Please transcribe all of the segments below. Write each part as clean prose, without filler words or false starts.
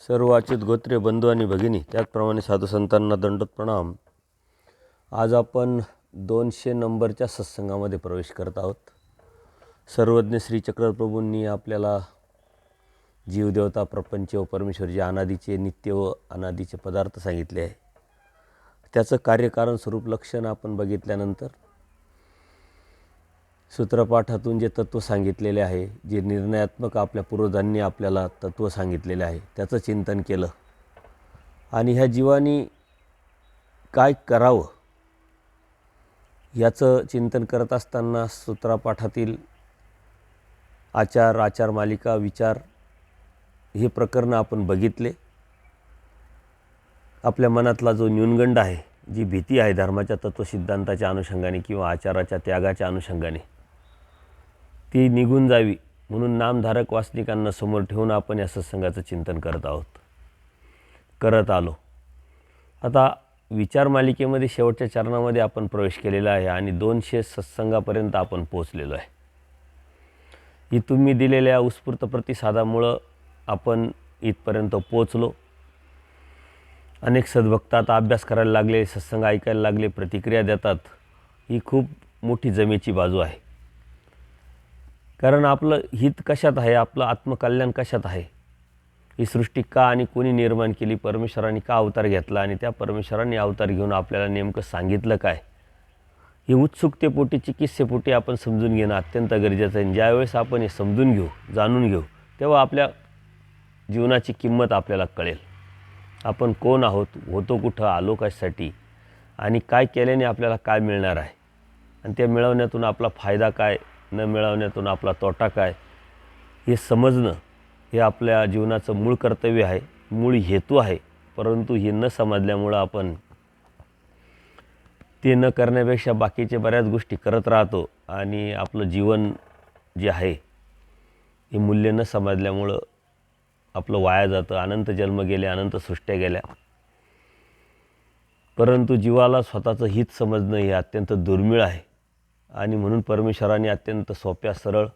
सर्व वाचित गोत्रे बंधू आणि भगिनी, त्याचप्रमाणे साधू संतांना दंडोत प्रणाम. आज आपण 200 नंबरच्या सत्संगामध्ये प्रवेश करत आहोत. सर्वज्ञ श्री चक्रप्रभूंनी आपल्याला जीवदेवता, प्रपंच व परमेश्वर जे अनादीचे नित्य व अनादीचे पदार्थ सांगितले आहे, त्याचं कार्यकारण स्वरूप लक्षण आपण बघितल्यानंतर सूत्रपाठातून जे तत्त्व सांगितलेले आहे, जे निर्णयात्मक आपल्या पूर्वजांनी आपल्याला तत्त्व सांगितलेले आहे, त्याचं चिंतन केलं. आणि ह्या जीवानी काय करावं याचं चिंतन करत असताना सूत्रपाठातील आचार मालिका, विचार हे प्रकरण आपण बघितले. आपल्या मनातला जो न्यूनगंड आहे, जी भीती आहे धर्माच्या तत्वसिद्धांताच्या अनुषंगाने किंवा आचाराच्या त्यागाच्या अनुषंगाने, ती निघून जावी म्हणून नामधारक वासनिकांना समोर ठेवून आपण या सत्संगाचं चिंतन करत आलो. आता विचार मालिकेमध्ये शेवटच्या चरणामध्ये आपण प्रवेश केलेला आहे आणि 200 सत्संगापर्यंत आपण पोहोचलेलो आहे. ही तुम्ही दिलेल्या उत्स्फूर्त प्रतिसादामुळं आपण इथपर्यंत पोहोचलो. अनेक सद्भक्त आता अभ्यास करायला लागले, सत्संग ऐकायला लागले, प्रतिक्रिया देतात. ही खूप मोठी जमेची बाजू आहे. कारण आपलं हित कशात आहे, आपलं आत्मकल्याण कशात आहे, ही सृष्टी का आणि कोणी निर्माण केली, परमेश्वराने का अवतार घेतला आणि त्या परमेश्वराने अवतार घेऊन आपल्याला नेमकं सांगितलं काय, ही उत्सुकतेपोटी, चिकित्सेपोटी आपण समजून घेणं अत्यंत गरजेचं आहे. ज्यावेळेस आपण हे समजून घेऊ, जाणून घेऊ, तेव्हा आपल्या जीवनाची किंमत आपल्याला कळेल. आपण कोण आहोत, होतो कुठं, आलो कशासाठी आणि काय केल्याने आपल्याला काय मिळणार आहे आणि त्या मिळवण्यातून आपला फायदा काय, न मिळवण्यातून आपला तोटा काय, हे समजणं हे आपल्या जीवनाचं मूळ कर्तव्य आहे, मूळ हेतू आहे. परंतु हे न समजल्यामुळं आपण ते न करण्यापेक्षा बाकीचे बऱ्याच गोष्टी करत राहतो आणि आपलं जीवन जे आहे हे मूल्य न समजल्यामुळं आपलं वाया जातं. अनंत जन्म गेले, अनंत सृष्ट्या गेल्या. परंतु जीवाला स्वतःचं हित समजणं हे अत्यंत दुर्मिळ आहे आणि म्हणून परमेश्वराने अत्यंत सोप्या, सरळ,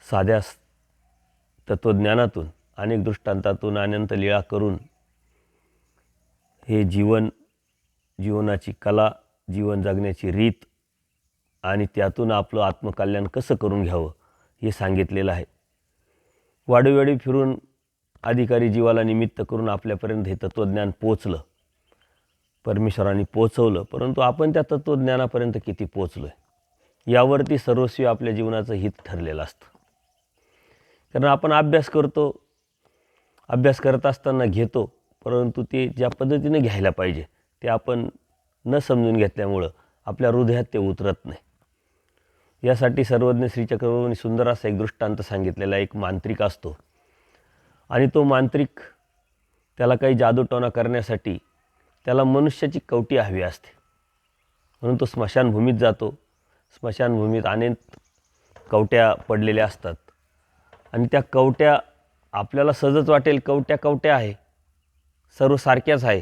साध्या तत्त्वज्ञानातून, अनेक दृष्टांतातून, अनंत लीळा करून हे जीवनाची कला, जीवन जगण्याची रीत आणि त्यातून आपलं आत्मकल्याण कसं करून घ्यावं हे सांगितलेलं आहे. वाडोवेळी फिरून अधिकारी जीवाला निमित्त करून आपल्यापर्यंत हे तत्त्वज्ञान पोचलं, परमेश्वराने पोचवलं. परंतु आपण त्या तत्त्वज्ञानापर्यंत किती पोचलो आहे यावरती सर्वस्वी आपल्या जीवनाचं हित ठरलेलं असतं. कारण आपण अभ्यास करतो, अभ्यास करत असताना घेतो, परंतु ते ज्या पद्धतीने घ्यायला पाहिजे ते आपण न समजून घेतल्यामुळं आपल्या हृदयात ते उतरत नाही. यासाठी सर्वज्ञ श्री चक्रवर्तींनी सुंदर असा एक दृष्टांत सांगितलेला. एक मांत्रिक असतो आणि तो मांत्रिक, त्याला काही जादूटोणा करण्यासाठी त्याला मनुष्याची कवटी हवी असते म्हणून तो स्मशानभूमीत जातो. स्मशानभूमीत अनेक कवट्या पडलेल्या असतात आणि त्या कवट्या आपल्याला सहजच वाटेल कवट्या आहे, सर्व सारख्याच आहे.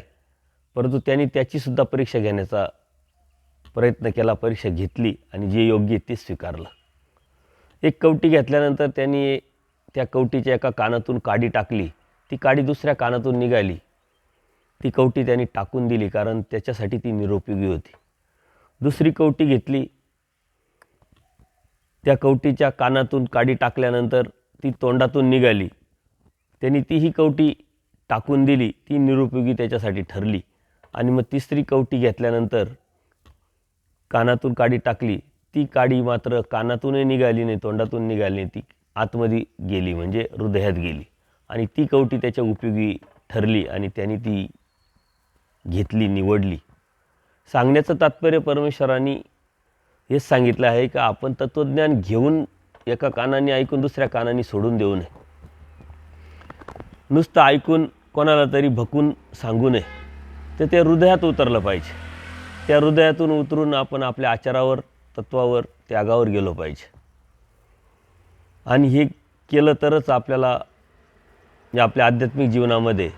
परंतु त्यांनी त्याचीसुद्धा परीक्षा घेण्याचा प्रयत्न केला, परीक्षा घेतली आणि जे योग्य ते स्वीकारलं. एक कवटी घेतल्यानंतर त्यांनी त्या कवटीच्या एका कानातून काडी टाकली, ती काडी दुसऱ्या कानातून निघाली. ती कवटी त्यांनी टाकून दिली कारण त्याच्यासाठी ती निरुपयोगी होती. दुसरी कवटी घेतली, त्या कवटीच्या कानातून काडी टाकल्यानंतर ती तोंडातून निघाली. त्यांनी तीही कवटी टाकून दिली, ती निरुपयोगी त्याच्यासाठी ठरली. आणि मग तिसरी कवटी घेतल्यानंतर कानातून काडी टाकली, ती काडी मात्र कानातूनही निघाली नाही, तोंडातून निघाली नाही, ती आतमध्ये गेली म्हणजे हृदयात गेली आणि ती कवटी त्याच्या उपयोगी ठरली आणि त्यांनी ती घेतली, निवडली. सांगण्याचं तात्पर्य परमेश्वरांनी हेच सांगितलं आहे की आपण तत्त्वज्ञान घेऊन एका कानाने ऐकून दुसऱ्या कानाने सोडून देऊ नये. नुसतं ऐकून कोणाला तरी भकून सांगू नये, तर ते हृदयात उतरलं पाहिजे. त्या हृदयातून उतरून आपण आपल्या आचारावर, तत्वावर, त्यागावर गेलो पाहिजे. आणि हे केलं तरच आपल्याला आपल्या आध्यात्मिक जीवनामध्ये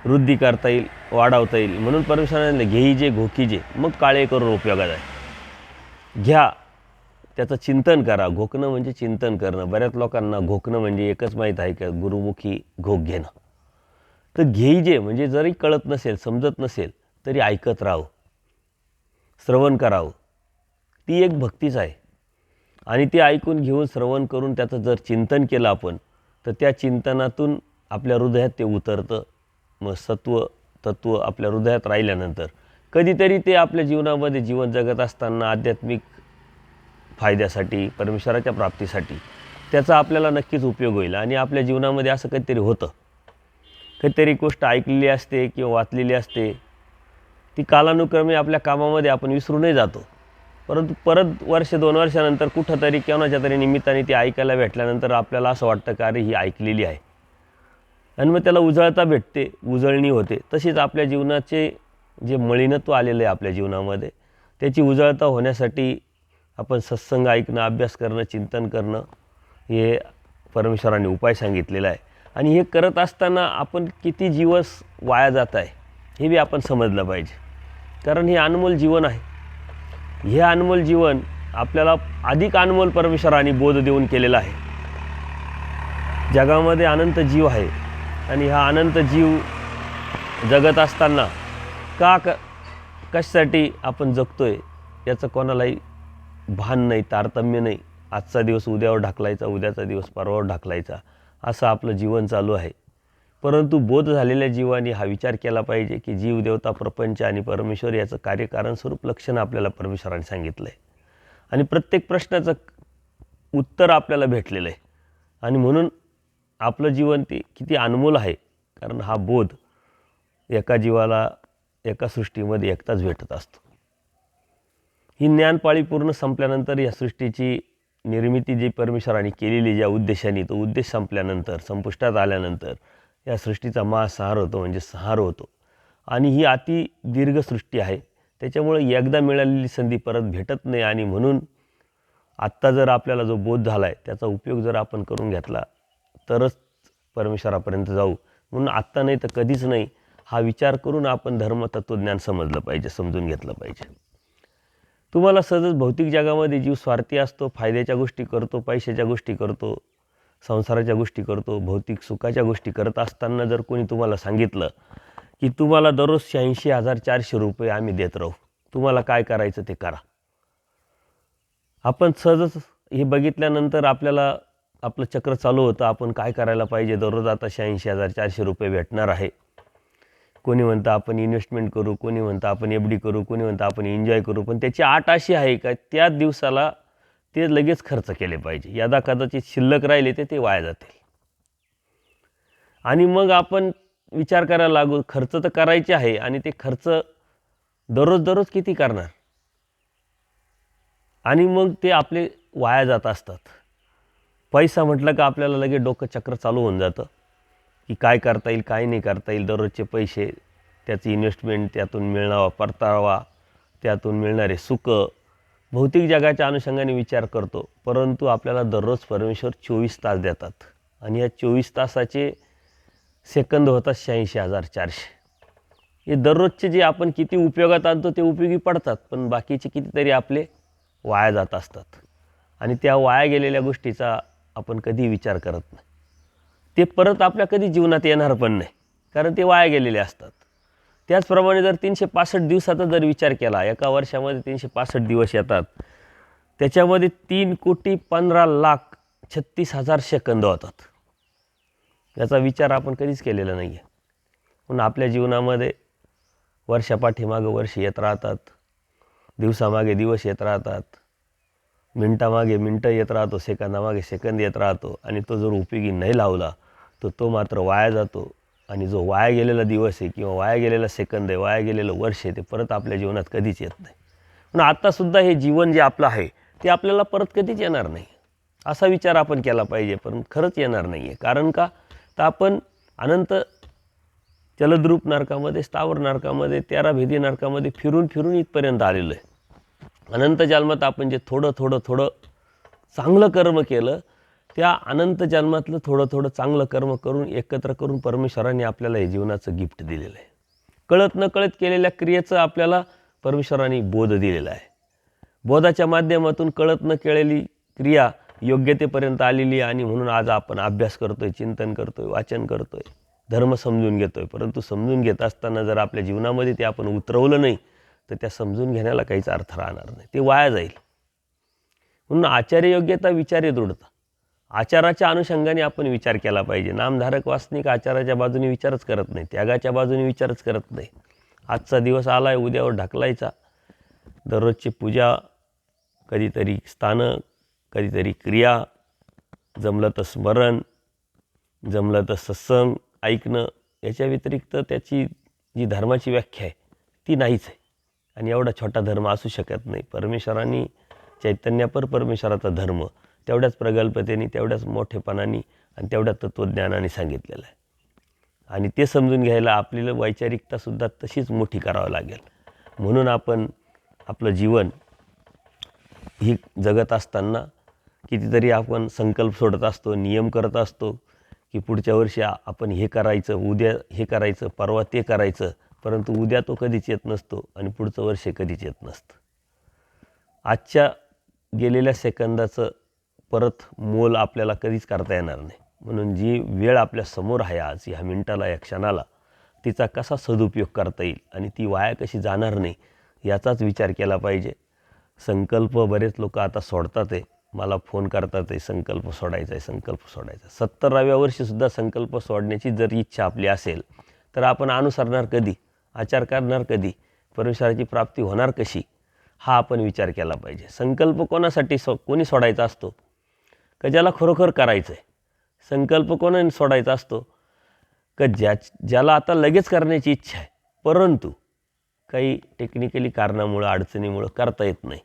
वृद्धी करता येईल, वाढवता येईल. म्हणून परमेश्वराने घेईजे घोकीजे मग काळे करून उपयोगात आहे. घ्या त्याचं चिंतन करा. घोकणं म्हणजे चिंतन करणं. बऱ्याच लोकांना घोकणं म्हणजे एकच माहीत आहे, का गुरुमुखी घोक घेणं. तर घेईजे म्हणजे जरी कळत नसेल, समजत नसेल, तरी ऐकत राहावं, श्रवण करावं. ती एक भक्तीच आहे. आणि ते ऐकून घेऊन श्रवण करून त्याचं जर चिंतन केलं आपण, तर त्या चिंतनातून आपल्या हृदयात ते उतरतं. मग सत्व तत्व आपल्या हृदयात राहिल्यानंतर कधीतरी ते आपल्या जीवनामध्ये जीवन जगत असताना आध्यात्मिक फायद्यासाठी, परमेश्वराच्या प्राप्तीसाठी त्याचा आपल्याला नक्कीच उपयोग होईल. आणि आपल्या जीवनामध्ये असं काहीतरी होतं, काहीतरी गोष्ट ऐकलेली असते किंवा वाचलेली असते, ती कालानुक्रमे आपल्या कामामध्ये आपण विसरूनही जातो. परंतु परत वर्ष 2 वर्षानंतर कुठंतरी कोणाच्या तरी निमित्ताने ती ऐकायला भेटल्यानंतर आपल्याला असं वाटतं का अरे ही ऐकलेली आहे, आणि मग त्याला उजळता भेटते, उजळणी होते. तशीच आपल्या जीवनाचे जे मलिनत्व आलेलं आहे आपल्या जीवनामध्ये, त्याची उजळता होण्यासाठी आपण सत्संग ऐकणं, अभ्यास करणं, चिंतन करणं, हे परमेश्वराने उपाय सांगितलेला आहे. आणि हे करत असताना आपण किती दिवस वाया जात आहे हे बी आपण समजलं पाहिजे. कारण हे अनमोल जीवन आहे. हे अनमोल जीवन आपल्याला अधिक अनमोल परमेश्वराने बोध देऊन केलेला आहे. जगामध्ये अनंत जीव आहे आणि हा अनंत जीव जगत असताना कशासाठी आपण जगतोय याचं कोणालाही भान नाही, तारतम्य नाही. आजचा दिवस उद्यावर ढकलायचा, उद्याचा दिवस परवावर ढकलायचा, असं आपलं जीवन चालू आहे. परंतु बोध झालेल्या जीवाने हा विचार केला पाहिजे की जीव, देवता, प्रपंच आणि परमेश्वर याचं कार्यकारण स्वरूप लक्षण आपल्याला परमेश्वराने सांगितलं आहे. आणि प्रत्येक प्रश्नाचं उत्तर आपल्याला भेटलेलं आहे. आणि म्हणून आपलं जीवन ते किती अनमोल आहे, कारण हा बोध एका जीवाला एका सृष्टीमध्ये एकटाच भेटत असतो. ही ज्ञानपाळी पूर्ण संपल्यानंतर या सृष्टीची निर्मिती जी परमेश्वराने केलेली ज्या उद्देशाने, तो उद्देश संपल्यानंतर, संपुष्टात आल्यानंतर या सृष्टीचा महासंहार होतो, म्हणजे संहार होतो. आणि ही अति दीर्घ सृष्टी आहे, त्याच्यामुळे एकदा मिळालेली संधी परत भेटत नाही. आणि म्हणून आत्ता जर आपल्याला जो बोध झाला आहे त्याचा उपयोग जर आपण करून घेतला तरच परमेश्वरापर्यंत जाऊ. म्हणून आत्ता नाही तर कधीच नाही, हा विचार करून आपण धर्म, तत्त्वज्ञान समजलं पाहिजे, समजून घेतलं पाहिजे. तुम्हाला सहजच भौतिक जगामध्ये जीव स्वार्थी असतो, फायद्याच्या गोष्टी करतो, पैशाच्या गोष्टी करतो, संसाराच्या गोष्टी करतो, भौतिक सुखाच्या गोष्टी करत असताना जर कोणी तुम्हाला सांगितलं की तुम्हाला दररोज 86,400 रुपये आम्ही देत राहू, तुम्हाला काय करायचं ते करा. आपण सहजच हे बघितल्यानंतर आपल्याला आपलं चक्र चालू होतं, आपण काय करायला पाहिजे. दररोज आता 86,400 रुपये भेटणार आहे. कोणी म्हणतं आपण इन्व्हेस्टमेंट करू, कोणी म्हणतं आपण FD करू, कोणी म्हणतं आपण एन्जॉय करू. पण त्याची अट अशी आहे का त्या दिवसाला ते लगेच खर्च केले पाहिजे. यदा कदाचित शिल्लक राहिले ते वाया जातील. आणि मग आपण विचार करायला लागू, खर्च तर करायचे आहे आणि ते खर्च दररोज किती करणार, आणि मग ते आपले वाया जात असतात. पैसा म्हटलं का आपल्याला लगेच डोकं चक्र चालू होऊन जातं की काय करता येईल, काय नाही करता येईल. दररोजचे पैसे, त्याची इन्व्हेस्टमेंट, त्यातून मिळणारा परतावा, त्यातून मिळणारे सुख, भौतिक जगाच्या अनुषंगाने विचार करतो. परंतु आपल्याला दररोज परमेश्वर 24 तास देतात आणि या 24 तासाचे सेकंद होतात 86,400. हे दररोजचे जे आपण किती उपयोगात आणतो ते उपयोगी पडतात, पण बाकीचे कितीतरी आपले वाया जात असतात. आणि त्या वाया गेलेल्या गोष्टीचा आपण कधी विचार करत नाही. ते परत आपल्या कधी जीवनात येणार पण नाही, कारण ते वाया गेलेले असतात. त्याचप्रमाणे जर 365 दिवसाचा जर विचार केला, एका वर्षामध्ये 365 दिवस येतात, त्याच्यामध्ये 3,15,36,000 सेकंद होतात. याचा विचार आपण कधीच केलेला नाही आहे. पण आपल्या जीवनामध्ये वर्षापाठीमागं वर्ष येत राहतात, दिवसामागे दिवस येत राहतात, मिनटामागे मिनटं येत राहतो, सेकंदामागे सेकंद येत राहतो. आणि तो जर उपयोगी नाही लावला तर तो मात्र वाया जातो. आणि जो वाया गेलेला दिवस आहे किंवा वाया गेलेला सेकंद आहे, वाया गेलेलं वर्ष आहे, ते परत आपल्या जीवनात कधीच येत नाही. पण आत्तासुद्धा हे जीवन जे आपलं आहे ते आपल्याला परत कधीच येणार नाही, असा विचार आपण केला पाहिजे. पण खरंच येणार नाही आहे. कारण का तर आपण अनंत जलद्रूप नरकामध्ये, स्थावर नरकामध्ये, 13 भेदी नरकामध्ये फिरून फिरून इथपर्यंत आलेलो आहे. अनंत जन्मात आपण जे थोडं चांगलं कर्म केलं, त्या अनंत जन्मातलं थोडं चांगलं कर्म करून एकत्र करून परमेश्वराने आपल्याला हे जीवनाचं गिफ्ट दिलेलं आहे. कळत नकळत केलेल्या क्रियेचं आपल्याला परमेश्वराने बोध दिलेला आहे. बोधाच्या माध्यमातून कळत न केलेली क्रिया योग्यतेपर्यंत आलेली आणि म्हणून आज आपण अभ्यास करतोय, चिंतन करतोय, वाचन करतोय, धर्म समजून घेतोय. परंतु समजून घेत असताना जर आपल्या जीवनामध्ये ते आपण उतरवलं नाही तर त्या समजून घेण्याला काहीच अर्थ राहणार नाही, ते वाया जाईल. म्हणून आचार्य योग्यता विचारे दृढता. आचाराच्या अनुषंगाने आपण विचार केला पाहिजे. नामधारक वासनिक आचाराच्या बाजूने विचारच करत नाही, त्यागाच्या बाजूने विचारच करत नाही. आजचा दिवस आला आहे, उद्यावर ढकलायचा. दररोजची पूजा, कधीतरी स्थानं, कधीतरी क्रिया, जमलं तर स्मरण, जमलं तर सत्संग ऐकणं, याच्या व्यतिरिक्त त्याची जी धर्माची व्याख्या आहे ती नाहीच आहे. आणि एवढा छोटा धर्म असू शकत नाही. परमेश्वरांनी चैतन्यापर परमेश्वराचा धर्म तेवढ्याच प्रगल्भतेने, तेवढ्याच मोठेपणाने आणि तेवढ्या तत्त्वज्ञानाने सांगितलेलं आहे. आणि ते समजून घ्यायला आपल्याला वैचारिकतासुद्धा तशीच मोठी करावं लागेल. म्हणून आपण आपलं जीवन ही जगत असताना कितीतरी आपण संकल्प सोडत असतो, नियम करत असतो की पुढच्या वर्षी आपण हे करायचं, उद्या हे करायचं, परवा ते करायचं. परंतु उद्या तो कधीच येत नसतो आणि पुढचं वर्ष कधीच येत नसतं. आजच्या गेलेल्या सेकंदाचं परत मोल आपल्याला कधीच करता येणार नाही. म्हणून जी वेळ आपल्या समोर आहे आज, ह्या मिनिटाला, या क्षणाला, तिचा कसा सदुपयोग करता येईल आणि ती वाया कशी जाणार नाही याचाच विचार केला पाहिजे. संकल्प बरेच लोक आता सोडतात आहे, मला फोन करतात आहे, संकल्प सोडायचा आहे, संकल्प सोडायचा. 70व्या वर्षीसुद्धा संकल्प सोडण्याची जर इच्छा आपली असेल तर आपण अनुसरणार कधी, आचार करणार कधी, परमेश्वराची प्राप्ती होणार कशी, हा आपण विचार केला पाहिजे. संकल्प कोणासाठी कोणी सोडायचा असतो? का ज्याला खरोखर करायचं आहे. संकल्प कोणाने सोडायचा असतो? का ज्याला आता लगेच करण्याची इच्छा आहे परंतु काही टेक्निकली कारणामुळं, अडचणीमुळं करता येत नाही.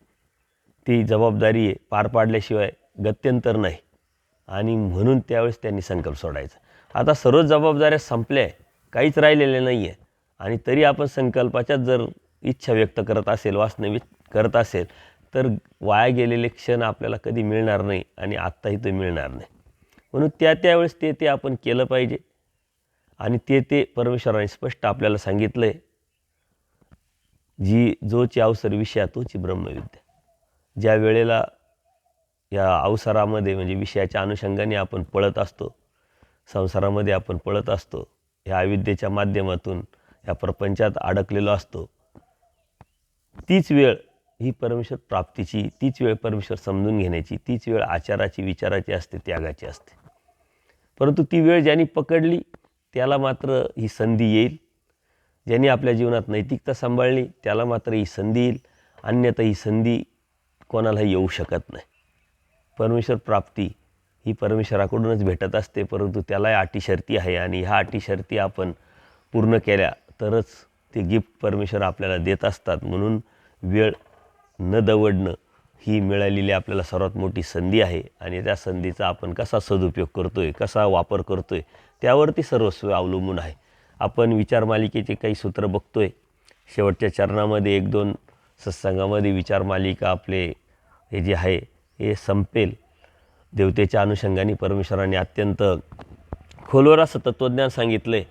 ती जबाबदारी आहे, पार पाडल्याशिवाय गत्यंतर नाही आणि म्हणून त्यावेळेस त्यांनी संकल्प सोडायचा. आता सर्वच जबाबदाऱ्या संपल्या आहे, काहीच राहिलेले नाही आहे आणि तरी आपण संकल्पाच्याच जर इच्छा व्यक्त करत असेल, वास्तविक करत असेल तर वाया गेलेले क्षण आपल्याला कधी मिळणार नाही आणि आत्ताही ते मिळणार नाही. म्हणून त्यावेळेस ते आपण केलं पाहिजे आणि ते परमेश्वराने स्पष्ट आपल्याला सांगितलं आहे, जोची अवसर विषया तोची ब्रह्मविद्या. ज्या वेळेला या अवसरामध्ये म्हणजे विषयाच्या अनुषंगाने आपण पळत असतो, संसारामध्ये आपण पळत असतो, ह्या अविद्येच्या माध्यमातून या प्रपंचात अडकलेलो असतो, तीच वेळ ही परमेश्वर प्राप्तीची, तीच वेळ परमेश्वर समजून घेण्याची, तीच वेळ आचाराची, विचाराची असते, त्यागाची असते. परंतु ती वेळ ज्यांनी पकडली त्याला मात्र ही संधी येईल. ज्यांनी आपल्या जीवनात नैतिकता सांभाळली त्याला मात्र ही संधी येईल, अन्यथा ही संधी कोणालाही येऊ शकत नाही. परमेश्वर प्राप्ती ही परमेश्वराकडूनच भेटत असते, परंतु त्यालाही अटी शर्ती आहे आणि ह्या अटी शर्ती आपण पूर्ण केल्या तरच ते गिफ्ट परमेश्वर आपल्याला देत असतात. म्हणून वेळ न दवडणं ही मिळालेली आपल्याला सर्वात मोठी संधी आहे आणि त्या संधीचा आपण कसा सदुपयोग करतोय, कसा वापर करतोय त्यावरती सर्वस्व अवलंबून आहे. आपण विचारमालिकेचे काही सूत्र बघतोय. शेवटच्या चरणामध्ये 1-2 सत्संगामध्ये विचारमालिका आपले हे जे आहे हे संपेल. देवतेच्या अनुषंगाने परमेश्वराने अत्यंत खोलवर असं तत्त्वज्ञान सांगितलं आहे.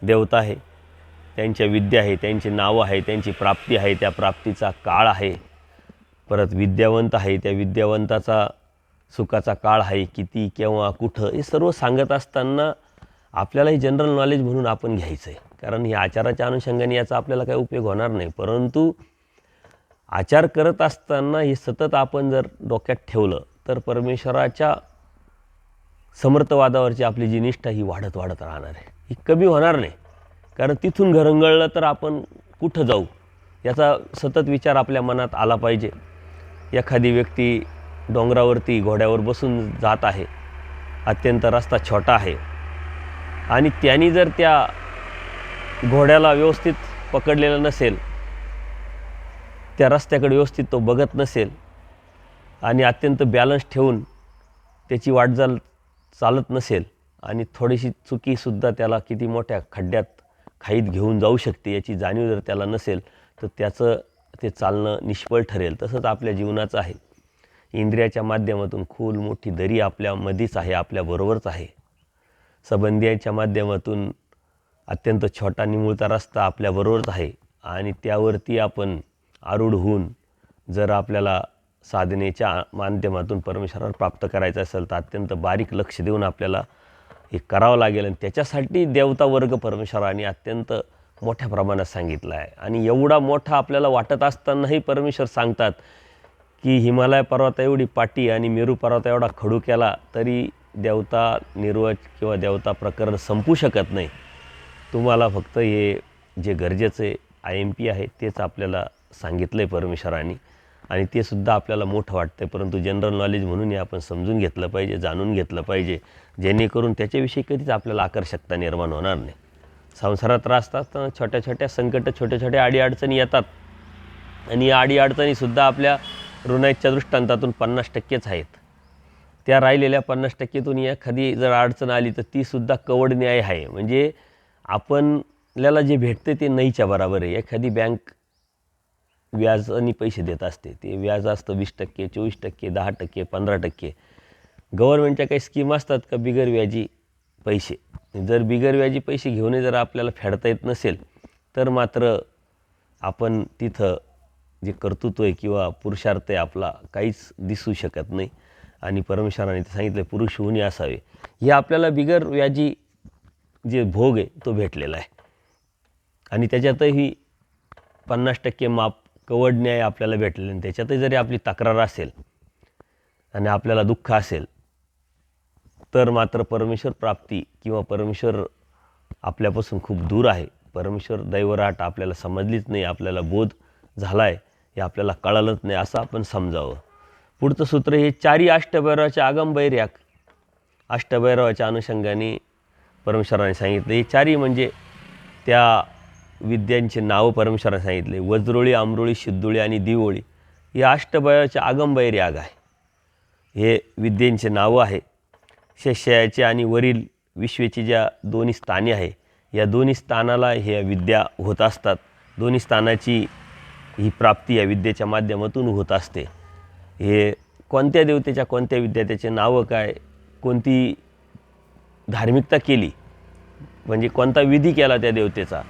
देवता आहे, त्यांच्या विद्या आहे, त्यांची नावं आहे, त्यांची प्राप्ती आहे, त्या प्राप्तीचा काळ आहे. परत विद्यावंत आहे, त्या विद्यावंताचा सुखाचा काळ आहे, किती, केव्हा, कुठं, हे सर्व सांगत असताना आपल्याला हे जनरल नॉलेज म्हणून आपण घ्यायचं आहे. कारण हे आचाराच्या अनुषंगाने याचा आपल्याला काही उपयोग होणार नाही. परंतु आचार करत असताना हे सतत आपण जर डोक्यात ठेवलं तर परमेश्वराच्या समर्थवादावरची आपली जी निष्ठा ही वाढत राहणार आहे, ही कमी होणार नाही. कारण तिथून घरंगळलं तर आपण कुठं जाऊ याचा सतत विचार आपल्या मनात आला पाहिजे. एखादी व्यक्ती डोंगरावरती घोड्यावर बसून जात आहे, अत्यंत रस्ता छोटा आहे आणि त्यांनी जर त्या घोड्याला व्यवस्थित पकडलेलं नसेल, त्या रस्त्याकडे व्यवस्थित तो बघत नसेल आणि अत्यंत बॅलन्स ठेवून त्याची वाटचाल चालत नसेल आणि थोडीशी चुकीसुद्धा त्याला किती मोठ्या खड्ड्यात, खाईत घेऊन जाऊ शकते याची जाणीव जर त्याला नसेल तर त्याचं ते चालणं निष्फळ ठरेल. तसंच आपल्या जीवनाचं आहे. इंद्रियाच्या माध्यमातून खोल मोठी दरी आपल्यामध्येच आहे, आपल्याबरोबरच आहे. संबंधियांच्या माध्यमातून अत्यंत छोटा निमुळता रस्ता आपल्याबरोबरच आहे आणि त्यावरती आपण आरूढ होऊन जर आपल्याला साधनेच्या माध्यमातून परमेश्वरावर प्राप्त करायचं असेल तर अत्यंत बारीक लक्ष देऊन आपल्याला हे करावं लागेल. आणि त्याच्यासाठी देवता वर्ग परमेश्वराने अत्यंत मोठ्या प्रमाणात सांगितला आहे. आणि एवढा मोठा आपल्याला वाटत असतानाही परमेश्वर सांगतात की हिमालय पर्वता एवढी पाटी आणि मेरू पर्वता एवढा खडू केला तरी देवता निर्वच किंवा देवता प्रकरण संपू शकत नाही. तुम्हाला फक्त हे जे गरजेचे IMP आहे तेच आपल्याला सांगितलं आहे परमेश्वराने. आणि ते सुद्धा आपल्याला मोठं वाटतं, परंतु जनरल नॉलेज म्हणून हे आपण समजून घेतलं पाहिजे, जाणून घेतलं पाहिजे, जेणेकरून त्याच्याविषयी कधीच आपल्याला आकर्षकता निर्माण होणार नाही. संसारात त्रास असताना छोट्या छोट्या संकट, छोट्या छोट्या अडीअडचणी येतात. आणि या अडीअडचणीसुद्धा आपल्या ऋणाईच्या दृष्टांतातून 50%च आहेत. त्या राहिलेल्या 50%तून एखादी जर अडचण आली तर तीसुद्धा कवड न्याय आहे. म्हणजे आपल्याला जे भेटते ते नाहीच्या बरोबर आहे. एखादी बँक व्याजाने पैसे देत असते, ते व्याज असतं 20%, 24%, 10%, 15%. गव्हर्नमेंटच्या काही स्कीम असतात का बिगर व्याजी पैसे. जर बिगर व्याजी पैसे घेऊनही जर आपल्याला फेडता येत नसेल तर मात्र आपण तिथं जे कर्तृत्व आहे किंवा पुरुषार्थ आहे आपला काहीच दिसू शकत नाही. आणि परमेश्वराने ते सांगितलं पुरुष होऊनही असावे. हे आपल्याला बिगर व्याजी जे भोग आहे तो भेटलेला आहे. आणि त्याच्यातही 50% माप कवड न्याय आपल्याला भेटलेला. आणि त्याच्यातही जरी आपली तक्रार असेल आणि आपल्याला दुःख असेल तर मात्र परमेश्वर प्राप्ती किंवा परमेश्वर आपल्यापासून खूप दूर आहे. परमेश्वर दैवराट आपल्याला समजलीच नाही, आपल्याला बोध झाला आहे हे आपल्याला कळालंच नाही असं आपण समजावं. पुढचं सूत्र हे चारी अष्टभैरवाच्या आगमबैर्याक. अष्टभैरवाच्या अनुषंगाने परमेश्वराने सांगितलं. हे चारी म्हणजे त्या विद्यांचे नावं परमेश्वराने सांगितले. वज्रोळी, आमरोळी, सिद्धोळी आणि दिवोळी हे अष्टभैरवाचे आगमबैर्याग आहे. हे विद्यांचे नावं आहे. शस्याचे आणि वरील विश्वेची ज्या दोन्ही स्थाने आहे या दोन्ही स्थानाला ह्या विद्या होत असतात. दोन्ही स्थानाची ही प्राप्ती या विद्येच्या माध्यमातून होत असते. हे कोणत्या देवतेच्या कोणत्या विद्या, त्याचे नावं काय, कोणती धार्मिकता केली म्हणजे कोणता विधी केला त्या देवतेचा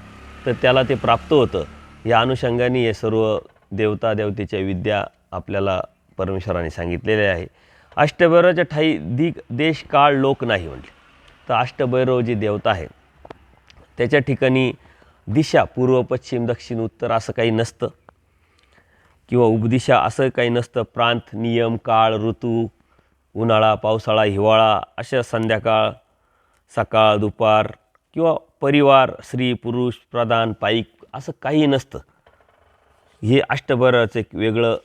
तर त्याला ते प्राप्त होतं. या अनुषंगाने हे सर्व देवता देवतेच्या विद्या आपल्याला परमेश्वराने सांगितलेले आहे. अष्टभैरवाच्या ठाई दिग देश काळ लोक नाही म्हटले तर अष्टभैरव जी देवता आहे त्याच्या ठिकाणी दिशा पूर्व पश्चिम दक्षिण उत्तर असं काही नसतं किंवा उपदिशा असं काही नसतं. प्रांत, नियम, काळ, ऋतू, उन्हाळा, पावसाळा, हिवाळा अशा संध्याकाळ, सकाळ, दुपार किंवा परिवार, स्त्री, पुरुष, प्रधान, पाईक असं काही नसतं. हे अष्टभैरवाचं एक वेगळं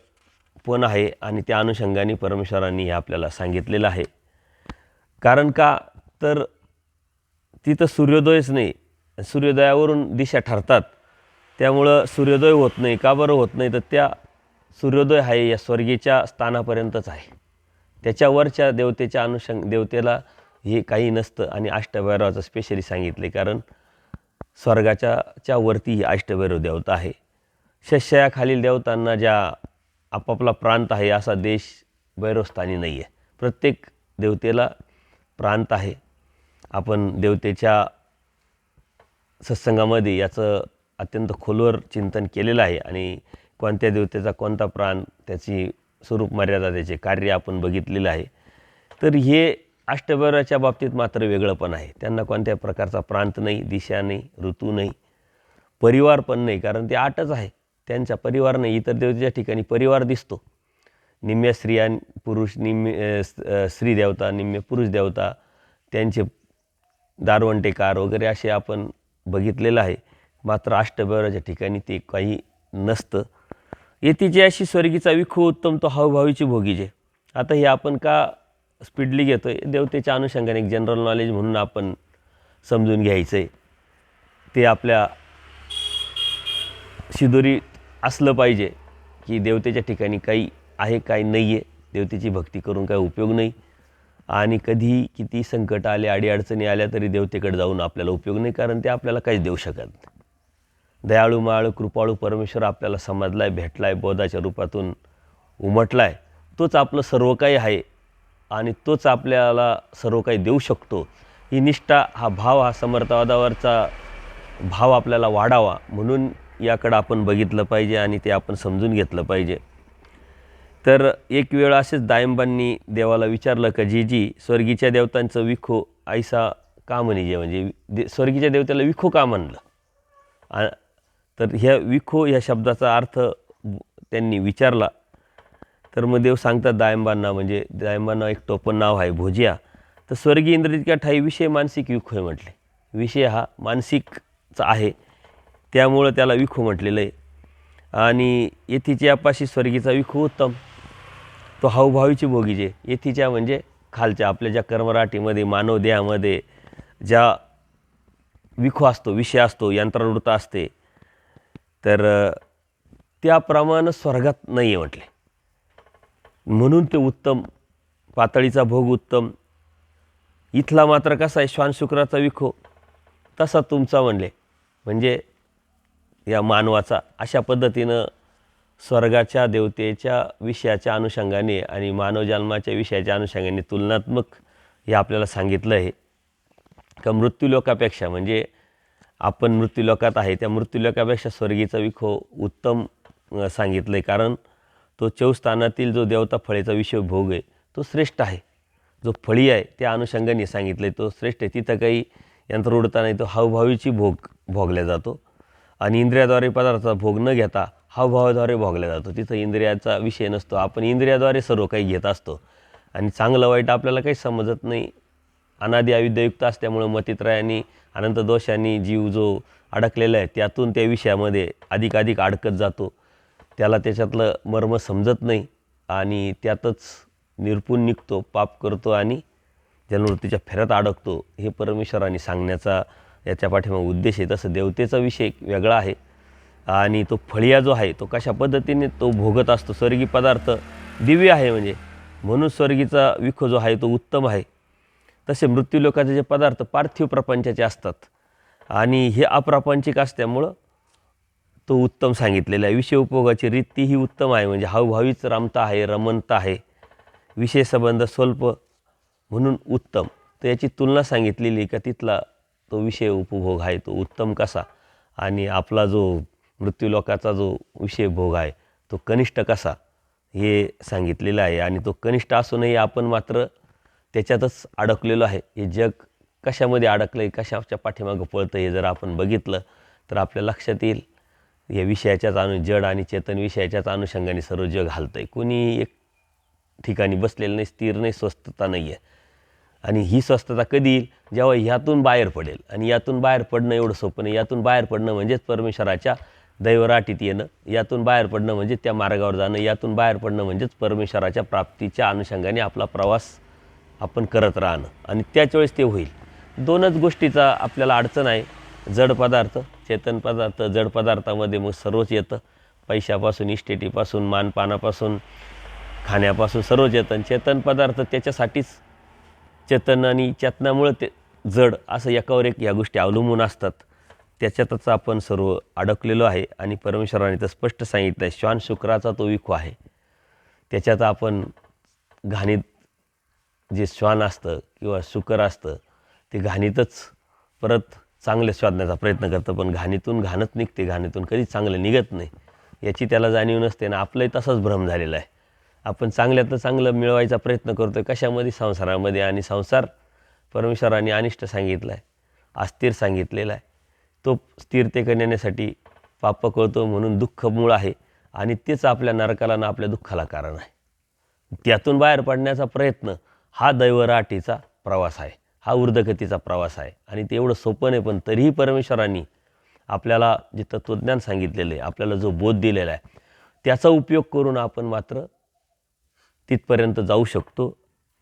पण आहे आणि त्या अनुषंगाने परमेश्वरांनी हे आपल्याला सांगितलेलं आहे. कारण का तर तिथं सूर्योदयच नाही, सूर्योदयावरून दिशा ठरतात. त्यामुळं सूर्योदय होत नाही. का बरं होत नाही तर त्या सूर्योदय आहे या स्वर्गीच्या स्थानापर्यंतच आहे. त्याच्यावरच्या देवतेच्या देवतेला हे काही नसतं. आणि अष्टभैरवाचं स्पेशली सांगितले कारण स्वर्गाच्या वरती ही अष्टभैरव देवता आहे. शस्याखालील देवतांना ज्या आपापला प्रांत आहे असा देश भैरवस्थानी नाही आहे. प्रत्येक देवतेला प्रांत आहे. आपण देवतेच्या सत्संगामध्ये याचं अत्यंत खोलवर चिंतन केलेलं आहे. आणि कोणत्या देवतेचा कोणता प्रांत, त्याची स्वरूप मर्यादा, त्याचे कार्य आपण बघितलेलं आहे. तर हे अष्टभैरवाच्या बाबतीत मात्र वेगळं पण आहे. त्यांना कोणत्या प्रकारचा प्रांत नाही, दिशा नाही, ऋतू नाही, परिवार पण नाही कारण ते 8च आहे. त्यांचा परिवार नाही. इतर देवतेच्या ठिकाणी परिवार दिसतो. निम्म्या स्त्रिया पुरुष, स्त्री देवता, निम्म्या पुरुष देवता, त्यांचे दारवंटेकार वगैरे असे आपण बघितलेलं आहे. मात्र अष्टभैरवाच्या ठिकाणी ते काही नसतं. येतीची अशी स्वर्गीचा विखू उत्तम तो हावभावीची भोगीजे. आता हे आपण का स्पीडली घेतो आहे देवतेच्या अनुषंगाने एक जनरल नॉलेज म्हणून आपण समजून घ्यायचं आहे. ते आपल्या शिदोरी असलं पाहिजे की देवतेच्या ठिकाणी काही आहे काही नाही आहे. देवतेची भक्ती करून काही उपयोग नाही. आणि कधी किती संकट आले, अडीअडचणी आल्या तरी देवतेकडे जाऊन आपल्याला उपयोग नाही कारण ते आपल्याला काहीच देऊ शकत नाही. दयाळू माळू कृपाळू परमेश्वर आपल्याला समजला आहे, भेटला आहे, बोधाच्या रूपातून उमटला आहे. तोच आपलं सर्व काही आहे आणि तोच आपल्याला सर्व काही देऊ शकतो. ही निष्ठा, हा भाव, हा समर्थवादावरचा भाव आपल्याला वाढावा म्हणून याकडं आपण बघितलं पाहिजे आणि ते आपण समजून घेतलं पाहिजे. तर एक वेळ असेच दायंबांनी देवाला विचारलं का जी स्वर्गीच्या देवतांचं विखो ऐसा का म्हणजे म्हणजे स्वर्गीच्या देवतेला विखो का म्हणलं. तर ह्या विखो ह्या शब्दाचा अर्थ त्यांनी विचारला. तर मग देव सांगतात दायंबांना, म्हणजे दायंबांना एक टोपण नाव आहे भोजिया. तर स्वर्गीय इंद्रियतिका ठाई विषय मानसिक विखो आहे म्हटले. विषय हा मानसिकचा आहे, त्यामुळं त्याला विखो म्हटलेलं आहे. आणि येथीच्या अपाशी स्वर्गीचा विखो उत्तम, तो हावभावीची भोगीचे. येथीच्या म्हणजे खालच्या आपल्या ज्या कर्मराटीमध्ये मानव देहामध्ये ज्या विखो असतो, विषय असतो, यंत्रारूढता असते, तर त्याप्रमाणे स्वर्गात नाही आहे म्हटले. म्हणून ते उत्तम, पातळीचा भोग उत्तम. इथला मात्र कसा आहे, श्वान शुक्राचा विखो तसा तुमचा म्हणले, म्हणजे या मानवाचा. अशा पद्धतीनं स्वर्गाच्या देवतेच्या विषयाच्या अनुषंगाने आणि मानवजन्माच्या विषयाच्या अनुषंगाने तुलनात्मक हे आपल्याला सांगितलं आहे का मृत्यूलोकापेक्षा, म्हणजे आपण मृत्यूलोकात आहे त्या मृत्यूलोकापेक्षा स्वर्गीचा विखो उत्तम सांगितलं आहे. कारण तो चौस्थानातील जो देवता फळेचा विषय भोग आहे तो श्रेष्ठ आहे. जो फळी आहे त्या अनुषंगाने सांगितलं आहे तो श्रेष्ठ आहे. तिथं काही यंत्रोडता नाही, तो हावभावीची भोगल्या जातो. आणि इंद्रियाद्वारे पदार्थाचा भोग न घेता हावभावाद्वारे भोगला जातो. तिथं इंद्रियाचा विषय नसतो, आपण इंद्रियाद्वारे सर्व काही घेत असतो. आणि चांगलं वाईट आपल्याला काही समजत नाही. अनादि अविद्यायुक्त असल्यामुळं मतित्रयानी अनंत दोषांनी जीव जो अडकलेला आहे त्यातून त्या विषयामध्ये अधिकाधिक अडकत जातो. त्याला त्याच्यातलं मर्म समजत नाही आणि त्यातच निरपून निघतो, पाप करतो आणि जन्मवृत्तीच्या फेऱ्यात अडकतो. हे परमेश्वराने सांगण्याचा याच्या पाठीमागे उद्देश आहे. तसं देवतेचा विषय वेगळा आहे. आणि तो फळिया जो आहे तो कशा पद्धतीने तो भोगत असतो. स्वर्गीय पदार्थ दिव्य आहे, म्हणजे म्हणून स्वर्गीचा विखो जो आहे तो उत्तम आहे. तसे मृत्यूलोकाचे जे पदार्थ पार्थिव प्रपंचाचे असतात आणि हे अप्रापंचिक असल्यामुळं तो उत्तम सांगितलेला आहे. विषय उपभोगाची रीत तीही उत्तम आहे, म्हणजे हावभावीच रमता आहे, रमणता आहे, विषय संबंध स्वल्प म्हणून उत्तम. तर याची तुलना सांगितलेली का तिथला तो विषय उपभोग आहे तो उत्तम कसा आणि आपला जो मृत्यूलोकाचा जो विषय भोग आहे तो कनिष्ठ कसा हे सांगितलेलं आहे. आणि तो कनिष्ठ असूनही आपण मात्र त्याच्यातच अडकलेलो आहे. हे जग कशामध्ये अडकलं आहे, कशाच्या पाठीमागं पळतं हे जर आपण बघितलं तर आपल्या लक्षात येईल. या विषयाच्याच जड आणि चेतन विषयाच्याच अनुषंगाने सर्व जग हलतं आहे. कोणी एक ठिकाणी बसलेलं नाही, स्थिर नाही, स्वस्थता नाही आहे. आणि ही स्वस्थता कधी येईल, जेव्हा ह्यातून बाहेर पडेल. आणि यातून बाहेर पडणं एवढं सोपं नाही. यातून बाहेर पडणं म्हणजेच परमेश्वराच्या दैवराटीत येणं, यातून बाहेर पडणं म्हणजे त्या मार्गावर जाणं, यातून बाहेर पडणं म्हणजेच परमेश्वराच्या प्राप्तीच्या अनुषंगाने आपला प्रवास आपण करत राहणं. आणि त्याच वेळेस ते होईल. दोनच गोष्टीचा आपल्याला अडचण आहे, जड पदार्थ, चेतन पदार्थ. जड पदार्थामध्ये मग सर्वच येतं, पैशापासून, इस्टेटीपासून, मानपानापासून, खाण्यापासून सर्वच येतं. चेतन पदार्थ त्याच्यासाठीच चेतन आणि चेतनामुळं ते जड असं एकावर एक ह्या गोष्टी अवलंबून असतात. त्याच्यातच आपण सर्व अडकलेलो आहे. आणि परमेश्वराने तर स्पष्ट सांगितलं आहे, श्वान शुक्राचा तो विखो आहे. त्याच्यात आपण घाणीत जे श्वान असतं किंवा शुकर असतं ते घाणीतच परत चांगले शोधण्याचा प्रयत्न करतं, पण घाणीतून घाणच निघते, घाणीतून कधीच चांगलं निघत नाही याची त्याला जाणीव नसते. ना आपलंही तसाच भ्रम झालेला आहे. आपण चांगल्यातलं चांगलं मिळवायचा प्रयत्न करतो आहे कशामध्ये, संसारामध्ये. आणि संसार परमेश्वराने अनिष्ट सांगितला आहे, अस्थिर सांगितलेला आहे. तो स्थिरतेकडे नेण्यासाठी पाप कळतो म्हणून दुःख मूळ आहे. आणि तेच आपल्या नरकाला ना आपल्या दुःखाला कारण आहे. त्यातून बाहेर पडण्याचा प्रयत्न हा दैवराटीचा प्रवास आहे, हा ऊर्ध्वगतीचा प्रवास आहे. आणि ते एवढं सोपं नाही, पण तरीही परमेश्वरांनी आपल्याला जे तत्त्वज्ञान सांगितलेलं आहे, आपल्याला जो बोध दिलेला आहे, त्याचा उपयोग करून आपण मात्र तिथपर्यंत जाऊ शकतो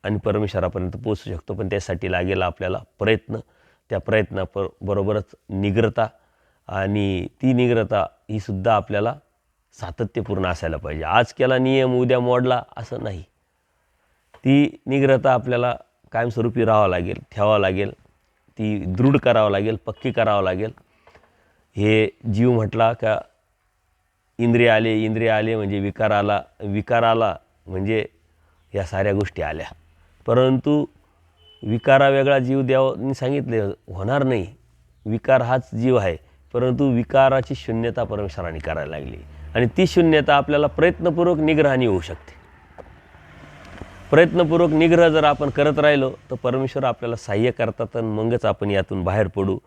आणि परमेश्वरापर्यंत पोचू शकतो. पण त्यासाठी लागेल आपल्याला प्रयत्न. त्या प्रयत्नाबरोबरच निग्रता. आणि ती निग्रता ही सुद्धा आपल्याला सातत्यपूर्ण असायला पाहिजे. आज केला नियम उद्या मोडला असं नाही. ती निग्रता आपल्याला कायमस्वरूपी राहावं लागेल, ठेवावं लागेल, ती दृढ करावं लागेल, पक्की करावं लागेल. हे जीव म्हटला का इंद्रिय आले म्हणजे विकार आला म्हणजे या साऱ्या गोष्टी आल्या. परंतु विकारा वेगळा जीव देवाने सांगितले होणार नाही. विकार हाच जीव आहे, परंतु विकाराची शून्यता परमेश्वराने करायला लागली. आणि ती शून्यता आपल्याला प्रयत्नपूर्वक निग्रहाने होऊ शकते. प्रयत्नपूर्वक निग्रह जर आपण करत राहिलो तर परमेश्वर आपल्याला सहाय्य करतात आणि मगच आपण यातून बाहेर पडू.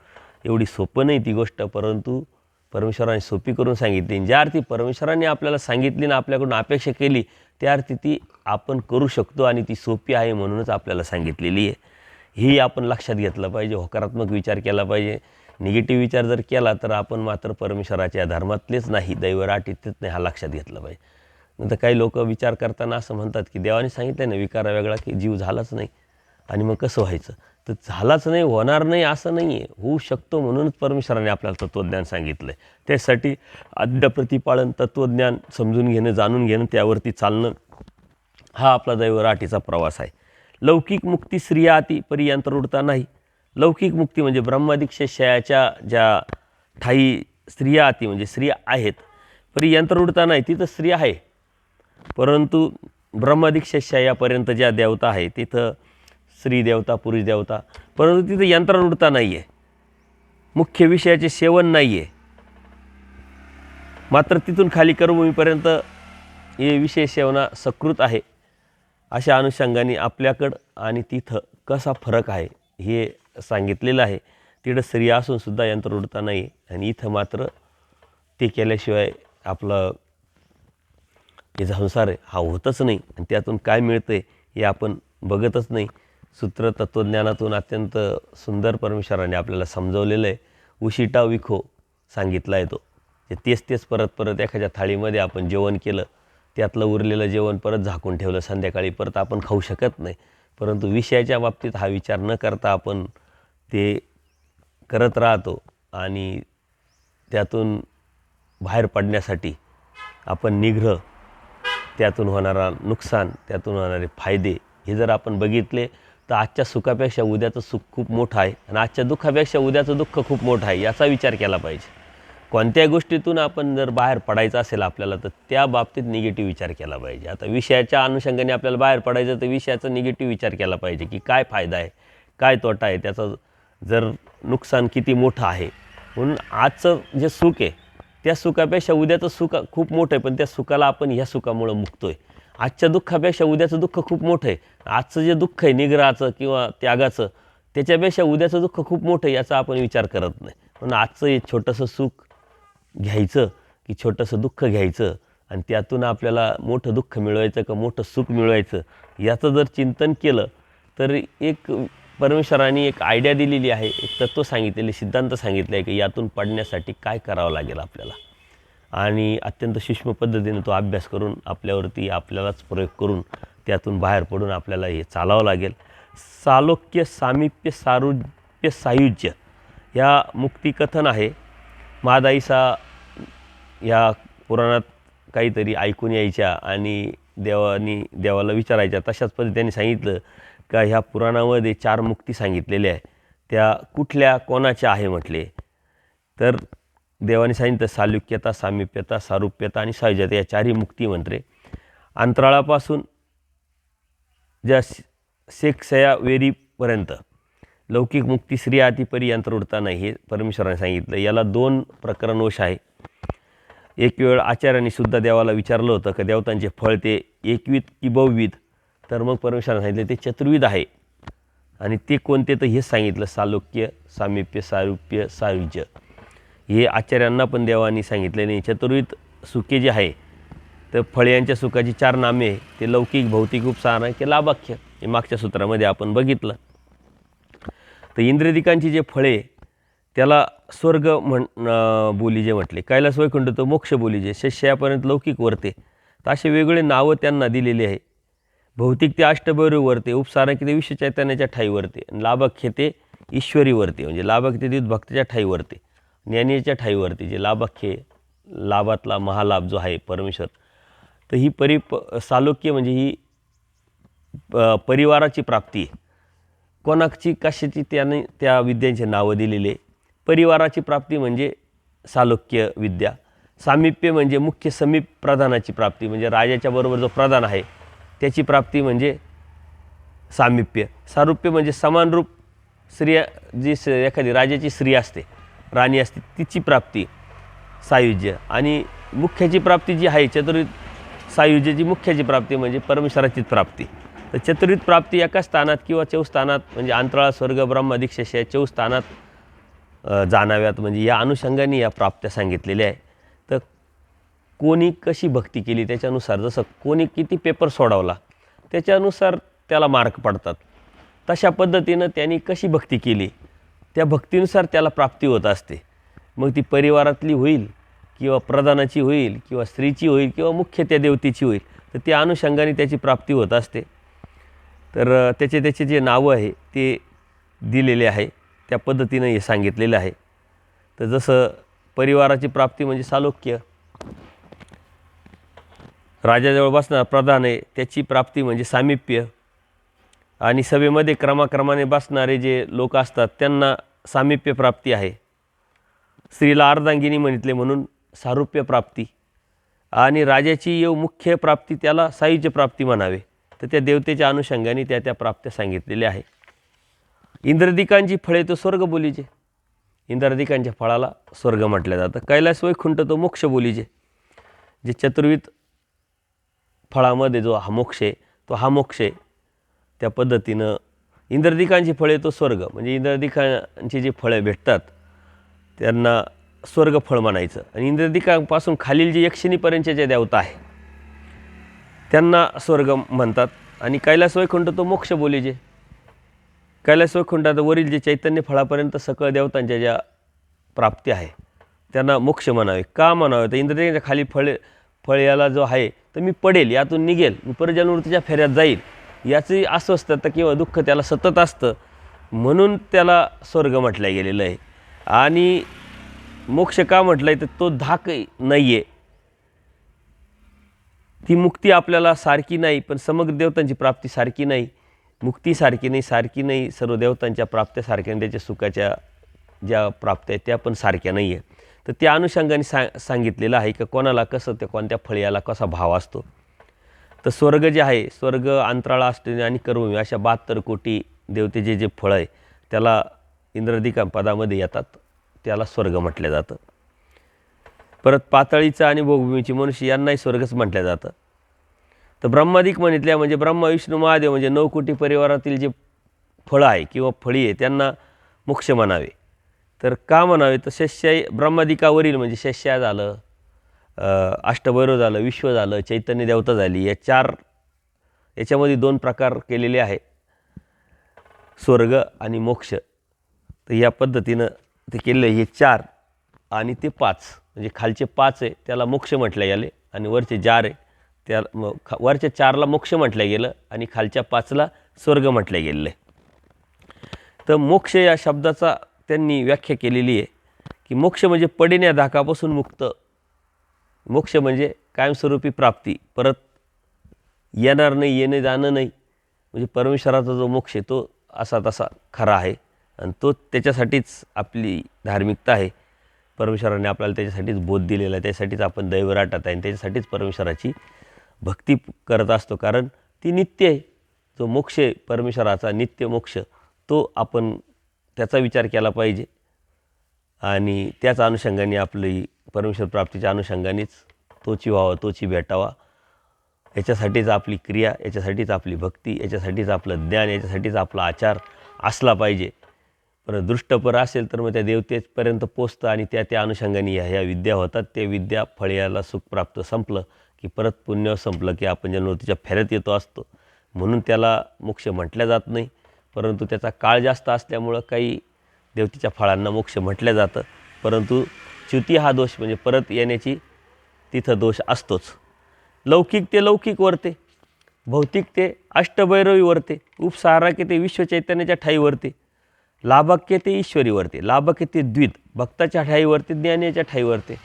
एवढी सोपं नाही ती गोष्ट, परंतु परमेश्वराने सोपी करून सांगितली. ज्या अर्थी परमेश्वराने आपल्याला सांगितली ना आपल्याकडून अपेक्षा केली त्या अर्थी ती आपण करू शकतो आणि ती सोपी आहे म्हणूनच आपल्याला सांगितलेली आहे. ही आपण लक्षात घेतलं पाहिजे. होकारात्मक विचार केला पाहिजे. निगेटिव्ह विचार जर केला तर आपण मात्र परमेश्वराच्या धर्मातलेच नाही, दैवराटीतच नाही, हा लक्षात घेतला पाहिजे. नंतर काही लोक विचार करताना असं म्हणतात की देवाने सांगितलं ना विकारा वेगळा की जीव झालाच नाही आणि मग कसं व्हायचं. तर झालाच नाही, होणार नाही असं नाही आहे, होऊ शकतो. म्हणूनच परमेश्वराने आपल्याला तत्त्वज्ञान सांगितलं आहे. त्यासाठी आद्यप्रतिपाळन तत्त्वज्ञान समजून घेणं, जाणून घेणं, त्यावरती चालणं हा आपला दैवराटीचा प्रवास आहे. लौकिक मुक्ती स्त्रिया अति परी यंत्ररूढता नाही. लौकिक मुक्ती म्हणजे ब्रह्मादिक्षेशयाच्या ज्या ठाई स्त्रिया अति म्हणजे स्त्रिया आहेत, परी यंत्ररूढता नाही, तिथं स्त्री आहे. परंतु ब्रह्मादिक्षेशयापर्यंत ज्या देवता आहे तिथं स्त्री देवता, पुरुष देवता, परंतु तिथं यंत्ररूढता नाही आहे, मुख्य विषयाचे सेवन नाही आहे. मात्र तिथून खाली कर्मभूमीपर्यंत हे विषय सेवना सकृत आहे. अशा अनुषंगाने आपल्याकडं आणि तिथं कसा फरक आहे हे सांगितलेलं आहे. तिथं स्त्री असूनसुद्धा यंत्ररूढता नाही आणि इथं मात्र ते केल्याशिवाय आपलं हे संसार आहे हा होतच नाही आणि त्यातून काय मिळतं आहे हे आपण बघतच नाही. सूत्र तत्त्वज्ञानातून अत्यंत सुंदर परमेश्वराने आपल्याला समजवलेलं आहे. उशिटा विखो सांगितला आहे तो. तेच परत परत एखाद्या थाळीमध्ये आपण जेवण केलं, त्यातलं उरलेलं जेवण परत झाकून ठेवलं, संध्याकाळी परत आपण खाऊ शकत नाही. परंतु विषयाच्या बाबतीत हा विचार न करता आपण ते करत राहतो आणि त्यातून बाहेर पडण्यासाठी आपण निग्रह, त्यातून होणारा नुकसान, त्यातून होणारे फायदे हे जर आपण बघितले तर आजच्या सुखापेक्षा उद्याचं सुख खूप मोठं आहे आणि आजच्या दुःखापेक्षा उद्याचं दुःख खूप मोठं आहे याचा विचार केला पाहिजे. कोणत्याही गोष्टीतून आपण जर बाहेर पडायचं असेल आपल्याला तर त्या बाबतीत निगेटिव्ह विचार केला पाहिजे. आता विषयाच्या अनुषंगाने आपल्याला बाहेर पडायचं तर विषयाचा निगेटिव्ह विचार केला पाहिजे की काय फायदा आहे, काय तोटा आहे, त्याचं जर नुकसान किती मोठं आहे. म्हणून आजचं जे सुख आहे त्या सुखापेक्षा उद्याचं सुख खूप मोठं आहे, पण त्या सुखाला आपण ह्या सुखामुळं मुकतो आहे. आजच्या दुःखापेक्षा उद्याचं दुःख खूप मोठं आहे. आजचं जे दुःख आहे निग्रहाचं किंवा त्यागाचं त्याच्यापेक्षा उद्याचं दुःख खूप मोठं आहे याचा आपण विचार करत नाही. म्हणून आजचं हे छोटंसं सुख घ्यायचं की छोटंसं दुःख घ्यायचं आणि त्यातून आपल्याला मोठं दुःख मिळवायचं का मोठं सुख मिळवायचं याचं जर चिंतन केलं तर एक परमेश्वराने एक आयडिया दिलेली आहे, एक तत्त्व सांगितलेले, सिद्धांत सांगितले आहे की यातून पडण्यासाठी काय करावं लागेल आपल्याला. आणि अत्यंत सूक्ष्म पद्धतीने तो अभ्यास करून आपल्यावरती आपल्यालाच प्रयोग करून त्यातून बाहेर पडून आपल्याला हे चालावं लागेल. सालोक्य, सामिप्य, सारुप्य, सायुज्य या मुक्तिकथन आहे. महादाईसा या पुराणात काहीतरी ऐकून यायच्या आणि देवाला विचारायच्या. तशाच पद्धतीने सांगितलं का ह्या पुराणामध्ये 4 मुक्ती सांगितलेल्या आहे, त्या कुठल्या कोणाच्या आहे म्हटले तर देवाने सांगितलं सालोक्यता, सामिप्यता, सारुप्यता आणि सायुज्यता या 4ही मुक्ती मंत्रे. अंतराळापासून ज्या सेक्सया वेरीपर्यंत लौकिक मुक्ती स्त्रिया अतिपरी यंत्ररूढता नाही हे परमेश्वराने सांगितलं. याला 2 प्रकरणवश आहे. एक वेळ आचार्यांनी सुद्धा देवाला विचारलं होतं की देवतांचे फळ ते एकविध की बहुविध, तर मग परमेश्वराने सांगितलं ते चतुर्विध आहे. आणि ते कोणते तर हेच सांगितलं सालोक्य, सामिप्य, सारुप्य, सायुज्य. हे आचार्यांना पण देवानी सांगितले नाही. चतुर्विध सुखे जे आहे तर फळ्यांच्या सुखाची 4 नामे आहे. ते लौकिक, भौतिक, उपसार की लाभाख्य हे मागच्या सूत्रामध्ये आपण बघितलं. तर इंद्रियदिकांची जे फळे त्याला स्वर्ग बोली जे म्हटले, कैलास वैकुंठ तो मोक्ष बोली जे, शस्यापर्यंत लौकिक वर्ते, तर असे वेगळे नावं त्यांना दिलेले आहे. भौतिक ते अष्टभैरव वर्ते, उपसारक ते विश्वचैतन्याच्या ठाई वर्ते, लाभाख्य ते ईश्वरी वर्ते म्हणजे लाभाख्य ते भक्तीच्या ठाई वर्ते, ज्ञानीच्या ठाई वर्ते जे लाभाख्य लाभातला महालाभ जो आहे परमेश्वर. तर ही सालोक्य म्हणजे ही परिवाराची प्राप्ती आहे. कोणाची कशाची त्याने त्या विद्यांचे नावं दिलेले. परिवाराची प्राप्ती म्हणजे सालोक्य विद्या. सामिप्य म्हणजे मुख्य समीप प्रधानाची प्राप्ती म्हणजे राजाच्या बरोबर जो प्रधान आहे त्याची प्राप्ती म्हणजे सामिप्य. सारुप्य म्हणजे समानरूप स्त्रिया जी एखादी राजाची स्त्री असते, राणी असते, तिची प्राप्ती सायुज्य. आणि मुख्याची प्राप्ती जी आहे चतुर्विध सायुज्याची मुख्याची प्राप्ती म्हणजे परमेश्वराचीच प्राप्ती. तर चतुर्विध प्राप्ती एका स्थानात किंवा चौस्थानात म्हणजे अंतराळ, स्वर्ग, ब्रह्म अधिक शेष या चौस्थानात जाणाव्यात, म्हणजे या अनुषंगाने या प्राप्त्या सांगितलेल्या आहे. तर कोणी कशी भक्ती केली त्याच्यानुसार, जसं कोणी किती पेपर सोडवला त्याच्यानुसार त्याला मार्क पडतात, तशा पद्धतीनं त्यांनी कशी भक्ती केली त्या भक्तीनुसार त्याला प्राप्ती होत असते. मग ती परिवारातली होईल किंवा प्रधानाची होईल किंवा स्त्रीची होईल किंवा मुख्य त्या देवतेची होईल, तर त्या अनुषंगाने त्याची प्राप्ती होत असते. तर त्याचे जे नावं आहे ते दिलेले आहे, त्या पद्धतीनं हे सांगितलेलं आहे. तर जसं परिवाराची प्राप्ती म्हणजे सालोक्य, राजाजवळ बसणारा प्रधान आहे त्याची प्राप्ती म्हणजे सामिप्य, आणि सभेमध्ये क्रमाक्रमाने बसणारे जे लोक असतात त्यांना सामिप्य प्राप्ती आहे. स्त्रीला अर्धांगिनी म्हटले म्हणून सारूप्य प्राप्ती, आणि राजाची मुख्य प्राप्ती त्याला सायुज्य प्राप्ती म्हणावे. तर त्या देवतेच्या अनुषंगाने त्या प्राप्त्या सांगितलेल्या आहे. इंद्रदिकांची फळे तो स्वर्ग बोलीचे, इंद्रदिकांच्या फळाला स्वर्ग म्हटलं जातं. कैलास वैकुंठ तो मोक्ष बोलीचे, जे चतुर्विध फळामध्ये जो हा मोक्ष आहे तो हा मोक्ष आहे. त्या पद्धतीनं इंद्रदिकांची फळे तो स्वर्ग, म्हणजे इंद्रदिकांची जी फळे भेटतात त्यांना स्वर्गफळ म्हणायचं. आणि इंद्रदिकांपासून खालील जे यक्षिणीपर्यंतचे जे देवता आहे त्यांना स्वर्ग म्हणतात. आणि कैलास वैकुंठ तो मोक्ष बोलीचे, कैलास वैकुंठात वरील जे चैतन्य फळापर्यंत सकळ देवतांच्या ज्या प्राप्ती आहे त्यांना मोक्ष म्हणावे. का म्हणावे, तर इंद्रदेवाच्या खाली फळ याला जो आहे तर मी पडेल, यातून निघेल, मी परजन्मवृत्तीच्या फेऱ्यात जाईल, याची अस्वस्थता किंवा दुःख त्याला सतत असतं, म्हणून त्याला स्वर्ग म्हटलं गेलेलं आहे. आणि मोक्ष का म्हटलं आहे, तर तो धाक नाही आहे, ती मुक्ती आपल्याला सारखी नाही, पण समग्र देवतांची प्राप्ती सारखी नाही, मुक्ती सारखी नाही, सर्व देवतांच्या प्राप्त्या सारख्या नाही, त्याच्या सुखाच्या ज्या प्राप्त्या आहेत त्या पण सारख्या नाही आहे. तर त्या अनुषंगाने सांगितलेलं आहे की कोणाला कसं, त्या कोणत्या फळ्याला कसा भाव असतो. तर स्वर्ग जे आहे, स्वर्ग, अंतराळ, अष्टमी आणि कर्मभूमी अशा 72 कोटी देवतेचे जे फळं आहे त्याला इंद्रदिका पदामध्ये येतात, त्याला स्वर्ग म्हटलं जातं. परत पाताळीचं आणि भोगभूमीची मनुष्य यांनाही स्वर्गच म्हटलं जातं. तर ब्रह्मादिक म्हणितल्या म्हणजे ब्रह्मा, विष्णू, महादेव म्हणजे 9 कोटी परिवारातील जे फळं आहे किंवा फळी आहे त्यांना मोक्ष म्हणावे. तर का म्हणावे, तर शस्याय ब्रह्मादिकावरील म्हणजे शस्या झालं, अष्टभैरव झालं, विश्व झालं, चैतन्य देवता झाली, याच्यामध्ये 2 प्रकार केलेले आहे, स्वर्ग आणि मोक्ष. तर या पद्धतीनं ते केलेलं हे 4 आणि ते 5, म्हणजे खालचे 5 आहे त्याला मोक्ष म्हटलं गेले, आणि वरचे 4 आहे त्याला वरच्या 4ला मोक्ष म्हटलं गेलं आणि खालच्या 5ला स्वर्ग म्हटलं गेलेलं आहे. तर मोक्ष या शब्दाचा त्यांनी व्याख्या केलेली आहे की मोक्ष म्हणजे पडेन या धाकापासून मुक्त, मोक्ष म्हणजे कायमस्वरूपी प्राप्ती, परत येणार नाही, येणे जाणं नाही, म्हणजे परमेश्वराचा जो मोक्ष आहे तो असा तसा खरा आहे, आणि तो त्याच्यासाठीच आपली धार्मिकता आहे. परमेश्वराने आपल्याला त्याच्यासाठीच बोध दिलेला आहे, त्याच्यासाठीच आपण दैवराटात आहे, आणि त्याच्यासाठीच परमेश्वराची भक्ती करत असतो, कारण ती नित्य आहे. जो मोक्ष आहे परमेश्वराचा नित्य मोक्ष, तो आपण त्याचा विचार केला पाहिजे, आणि त्याच अनुषंगाने आपली परमेश्वर प्राप्तीच्या अनुषंगानेच तोची व्हावा, तोची भेटावा, याच्यासाठीच आपली क्रिया, याच्यासाठीच आपली भक्ती, याच्यासाठीच आपलं ज्ञान, याच्यासाठीच आपला आचार असला पाहिजे. पण दृष्टपर असेल तर मग त्या देवतेपर्यंत पोचतं, आणि त्या अनुषंगाने ह्या विद्या होतात. ते विद्या फळ्याला सुख प्राप्त संपलं की परत पुण्य संपलं की आपण जन्मवृत्तीच्या फेऱ्यात येतो असतो, म्हणून त्याला मोक्ष म्हटल्या जात नाही. परंतु त्याचा काळ जास्त असल्यामुळं काही देवतेच्या फळांना मोक्ष म्हटलं जातं, परंतु च्युती हा दोष म्हणजे परत येण्याची तिथं दोष असतोच. लौकिक ते लौकिक वर्ते, भौतिक ते अष्टभैरवी वर्ते, उपसाराके ते विश्वचैतन्याच्या ठाईवरते, लाभाक्य ते ईश्वरी वर्ते, लाभाक्य ते द्वित, भक्ताच्या ठाईवरते, ज्ञानाच्या ठाईवरते.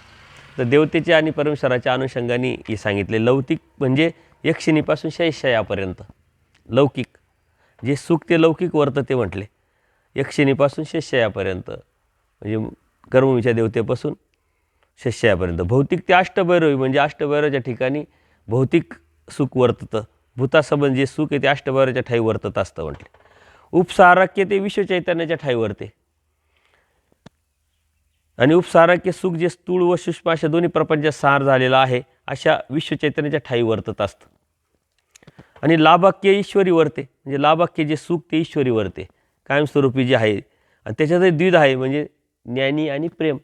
तर देवतेच्या आणि परमेश्वराच्या अनुषंगाने हे सांगितले. लौकिक म्हणजे यक्षिणीपासून शैशयापर्यंत लौकिक, जे सुख ते लौकिक वर्त ते म्हटले, यक्षिणीपासून शैशयापर्यंत म्हणजे कर्मभूमीच्या देवतेपासून शैशयापर्यंत. भौतिक ते अष्टभैरवी म्हणजे अष्टभैरवाच्या ठिकाणी भौतिक सुख वर्ततं, भूतासंबंध जे सुख आहे ते अष्टभैरवाच्या ठाई वर्तत असतं म्हटले. उपसाराक्य ते विश्वचैतन्याच्या ठाईवरते, आणि उपसाराक्य सुख जे स्थूळ व सूक्ष्म अशा दोन्ही प्रपंचात सार झालेला आहे अशा विश्वचैतन्याच्या ठाई वर्तत असतं. आणि लाभाख्य ईश्वरी वर्ते, म्हणजे लाभाख्य जे सुख ते ईश्वरी वर्ते, कायमस्वरूपी जे आहे. आणि त्याच्यातही द्विध आहे, म्हणजे ज्ञानी आणि प्रेम,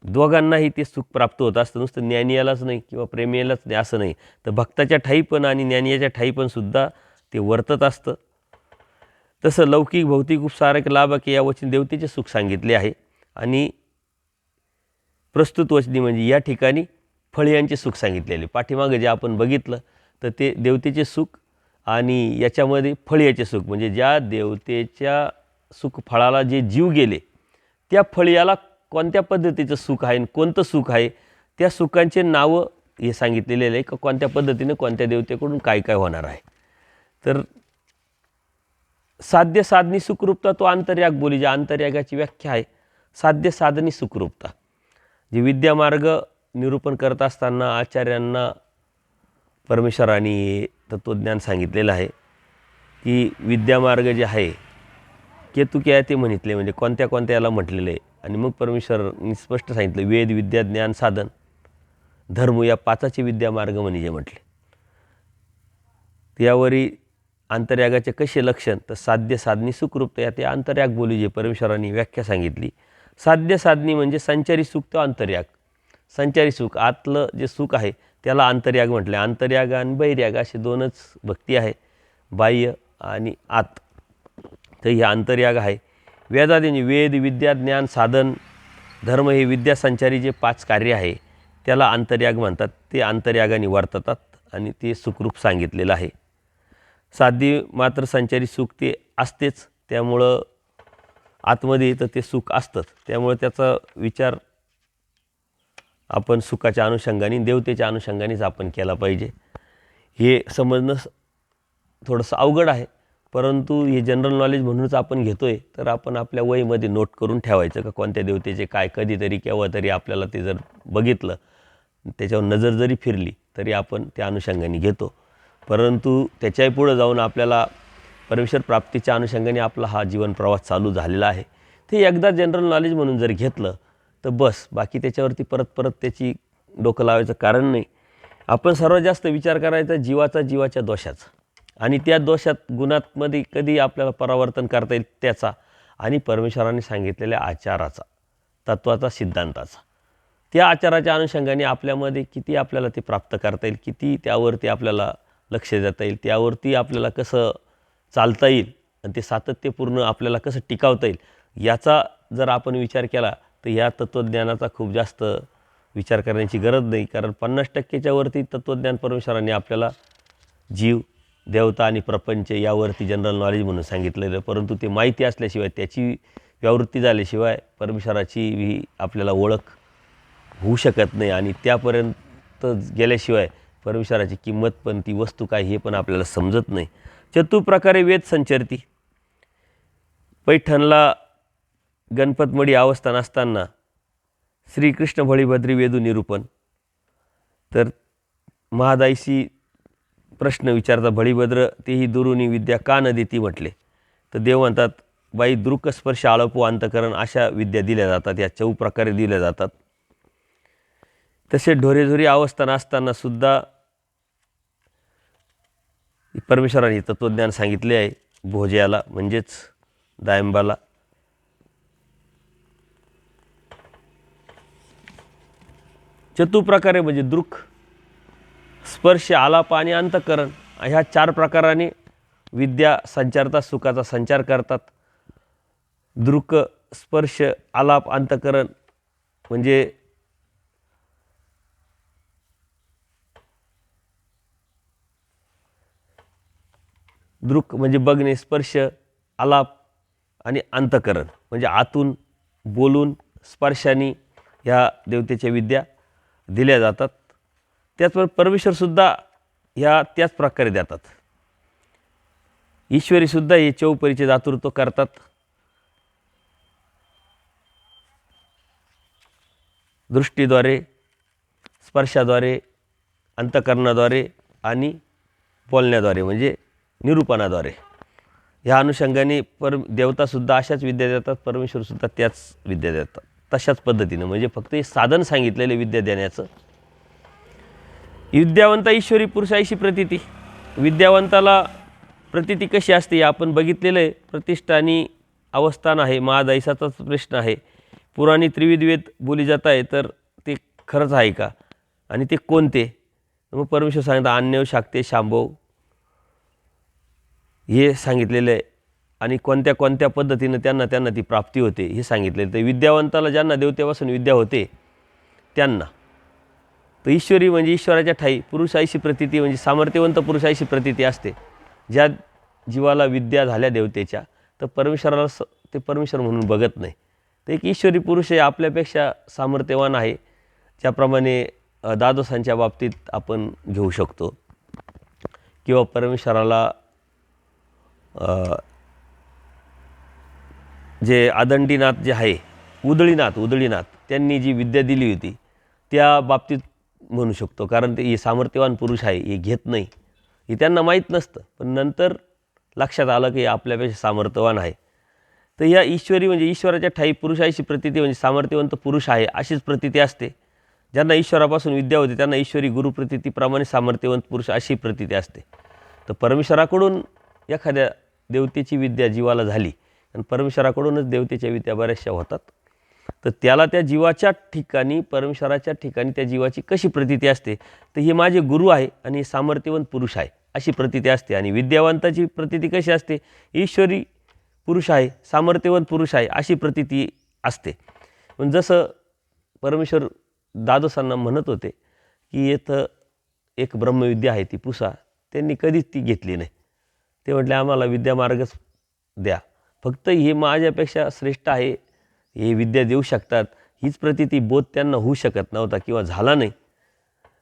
दोघांनाही ते सुख प्राप्त होत असतं. नुसतं ज्ञानी यालाच नाही किंवा प्रेमी यालाच नाही असं नाही, तर भक्ताच्या ठाई पण आणि ज्ञानीयाच्या ठाई पण सुद्धा ते वर्तत असतं. तसं लौकिक भौतिक उपसारक लाभाख्य या वचन देवतेचे सुख सांगितले आहे. आणि प्रस्तुत वचनी म्हणजे या ठिकाणी फळियांचे सुख सांगितलेले. पाठीमागं जे आपण बघितलं तर ते देवतेचे सुख आणि याच्यामध्ये फळियाचे सुख, म्हणजे ज्या देवतेच्या सुखफळाला जे जीव गेले त्या फळियाला कोणत्या पद्धतीचं सुख आहे, कोणतं सुख आहे, त्या सुखांचे नावं हे सांगितलेले आहे का कोणत्या पद्धतीने कोणत्या देवतेकडून काय काय होणार आहे. तर साध्य साधनी सुखरूपता तो आंतर्याग बोली, ज्या आंतर्यागाची व्याख्या आहे साध्य साधनी सुखरूपता. जे विद्यामार्ग निरूपण करत असताना आचार्यांना परमेश्वराने तत्त्वज्ञान सांगितलेलं आहे की विद्यामार्ग जे आहे केतुकी आहे ते म्हणितले, म्हणजे कोणत्या कोणत्या याला म्हटलेलं आहे. आणि मग परमेश्वरांनी स्पष्ट सांगितलं वेद विद्या ज्ञान साधन धर्म या पाचाचे विद्यामार्ग म्हणजे म्हटले. त्यावरी आंतर्यागाचे कसे लक्षण, तर साध्य साधनी सुखरूपता या ते आंतर्याग बोली जे परमेश्वरांनी व्याख्या सांगितली. साध्य साधनी म्हणजे संचारी सुख तो आंतर्याग, संचारी सुख आतलं जे सुख आहे त्याला आंतर्याग म्हटलं. आंतर्याग आणि बहिर्याग असे दोनच भक्ती आहे, बाह्य आणि आत. तर हे आंतर्याग आहे. वेदादी वेद विद्या ज्ञान साधन धर्म हे विद्यासंचारी जे 5 कार्य आहे त्याला आंतर्याग म्हणतात. ते आंतर्यागाने वर्ततात आणि ते सुखरूप सांगितलेलं आहे. साधी मात्र संचारी सुख ते असतेच, त्यामुळं आतमध्ये तर ते सुख असतंच, त्यामुळे त्याचा विचार आपण सुखाच्या अनुषंगाने देवतेच्या अनुषंगानेच आपण केला पाहिजे. हे समजणं थोडंसं अवघड आहे, परंतु हे जनरल नॉलेज म्हणूनच आपण घेतो आहे. तर आपण आपल्या वहीमध्ये नोट करून ठेवायचं का कोणत्या देवतेचे काय, कधीतरी केव्हा तरी आपल्याला ते जर बघितलं त्याच्यावर नजर जरी फिरली तरी आपण त्या अनुषंगाने घेतो. परंतु त्याच्याही पुढं जाऊन आपल्याला परमेश्वर प्राप्तीच्या अनुषंगाने आपला हा जीवन प्रवास चालू झालेला आहे. ते एकदा जनरल नॉलेज म्हणून जर घेतलं तर बस, बाकी त्याच्यावरती परत परत त्याची डोकं लावायचं कारण नाही. आपण सर्वात जास्त विचार करायचा जीवाच्या दोषाचा, आणि त्या दोषात गुणांमध्ये कधी आपल्याला परावर्तन करता येईल त्याचा, आणि परमेश्वराने सांगितलेल्या आचाराचा, तत्त्वाचा, सिद्धांताचा. त्या आचाराच्या अनुषंगाने आपल्यामध्ये किती आपल्याला ते प्राप्त करता येईल, किती त्यावरती आपल्याला लक्ष देता येईल, त्यावरती आपल्याला कसं चालता येईल आणि ते सातत्यपूर्ण आपल्याला कसं टिकावता येईल, याचा जर आपण विचार केला तर या तत्त्वज्ञानाचा खूप जास्त विचार करण्याची गरज नाही. कारण 50%च्या वरती तत्त्वज्ञान परमेश्वराने आपल्याला जीव देवता आणि प्रपंच यावरती जनरल नॉलेज म्हणून सांगितलेलं. परंतु ते माहिती असल्याशिवाय, त्याची व्यावृत्ती झाल्याशिवाय परमेश्वराची ही आपल्याला ओळख होऊ शकत नाही, आणि त्यापर्यंत गेल्याशिवाय परमेश्वराची किंमत पण, ती वस्तू काय हे पण आपल्याला समजत नाही. चतुप्रकारे वेद संचरती. पैठणला गणपतमडी अवस्थान असताना श्रीकृष्ण बळीभद्री वेदू निरूपण. तर महादाईशी प्रश्न विचारता बळीभद्र तेही दुरुनी विद्या का न देती म्हटले. तर देव म्हणतात बाई दृक स्पर्श आळपो अंतकरण अशा विद्या दिल्या जातात, या 4 प्रकारे दिल्या जातात. तसे ढोरेझोरी अवस्थान असताना सुद्धा परमेश्वराने तत्त्वज्ञान सांगितले आहे. भोज्याला म्हणजेच दायंबाला. चतुप्रकारे म्हणजे दृक स्पर्श आलाप आणि अंतकरण, ह्या 4 प्रकाराने विद्या संचारतात, सुखाचा संचार करतात. दृक स्पर्श आलाप अंतकरण म्हणजे दृक म्हणजे बघणे, स्पर्श, आलाप आणि अंतकरण म्हणजे आतून बोलून स्पर्शाने ह्या देवतेच्या विद्या दिल्या जातात. त्याचबरोबर परमेश्वरसुद्धा ह्या त्याच प्रकारे देतात. ईश्वरीसुद्धा हे चौपरीचे दातृत्व करतात. दृष्टीद्वारे, स्पर्शाद्वारे, अंतकरणाद्वारे आणि बोलण्याद्वारे म्हणजे निरूपणाद्वारे. ह्या अनुषंगाने देवतासुद्धा अशाच विद्या देतात, परमेश्वरसुद्धा त्याच विद्या देतात तशाच पद्धतीनं. म्हणजे फक्त हे साधन सांगितलेले विद्या देण्याचं. विद्यावंता ईश्वरी पुरुषाईशी प्रतीती. विद्यावंताला प्रतीती कशी असते आपण बघितलेलं आहे. प्रतिष्ठा आणि अवस्थान आहे, महादाईसाचाच प्रश्न आहे. पुराणी त्रिविध वेद बोली जात आहे, तर ते खरंच आहे का आणि ते कोणते? मग परमेश्वर सांगितलं अन्यव शाक्ते शांभव हे सांगितलेलं आहे आणि कोणत्या कोणत्या पद्धतीनं त्यांना ती प्राप्ती होते हे सांगितलेलं. तर विद्यावंताला ज्यांना देवतेपासून विद्या होते त्यांना तर ईश्वरी म्हणजे ईश्वराच्या ठाई पुरुषाईशी प्रतीती म्हणजे सामर्थ्यवंत पुरुषाईशी प्रतीती असते. ज्या जीवाला विद्या झाल्या देवतेच्या तर परमेश्वराला ते परमेश्वर म्हणून बघत नाही. तर एक ईश्वरी पुरुष हे आपल्यापेक्षा सामर्थ्यवान आहे, ज्याप्रमाणे द्वादशांच्या बाबतीत आपण घेऊ शकतो. किंवा परमेश्वराला जे आदंडीनाथ जे आहे उदळीनाथ त्यांनी जी विद्या दिली होती त्या बाबतीत म्हणू शकतो. कारण ते सामर्थ्यवान पुरुष आहे, हे घेत नाही, हे त्यांना माहीत नसतं, पण नंतर लक्षात आलं की आपल्यापेक्षा सामर्थ्यवान आहे. तर या ईश्वरी म्हणजे ईश्वराच्या ठाई पुरुषाची प्रतीती म्हणजे सामर्थ्यवंत पुरुष आहे अशीच प्रतीती असते. ज्यांना ईश्वरापासून विद्या होते त्यांना ईश्वरी गुरुप्रतीतीप्रमाणे सामर्थ्यवंत पुरुष अशी प्रतीती असते. तर परमेश्वराकडून एखाद्या देवतेची विद्या जीवाला झाली आणि परमेश्वराकडूनच देवतेच्या विद्या बऱ्याचशा होतात, तर त्याला त्या जीवाच्या ठिकाणी परमेश्वराच्या ठिकाणी त्या जीवाची कशी प्रतीती असते? तर हे माझे गुरु आहे आणि हे सामर्थ्यवंत पुरुष आहे अशी प्रतीती असते. आणि विद्यावंताची प्रतीती कशी असते? ईश्वरी पुरुष आहे, सामर्थ्यवंत पुरुष आहे अशी प्रतीती असते. पण जसं परमेश्वर द्वादशांना म्हणत होते की इथं एक ब्रह्मविद्या आहे ती पुसा, त्यांनी कधीच ती घेतली नाही. ते म्हटले आम्हाला विद्यामार्गच द्या, फक्त हे माझ्यापेक्षा श्रेष्ठ आहे, हे विद्या देऊ शकतात, हीच प्रतीती बोध त्यांना होऊ शकत नव्हता किंवा झाला नाही.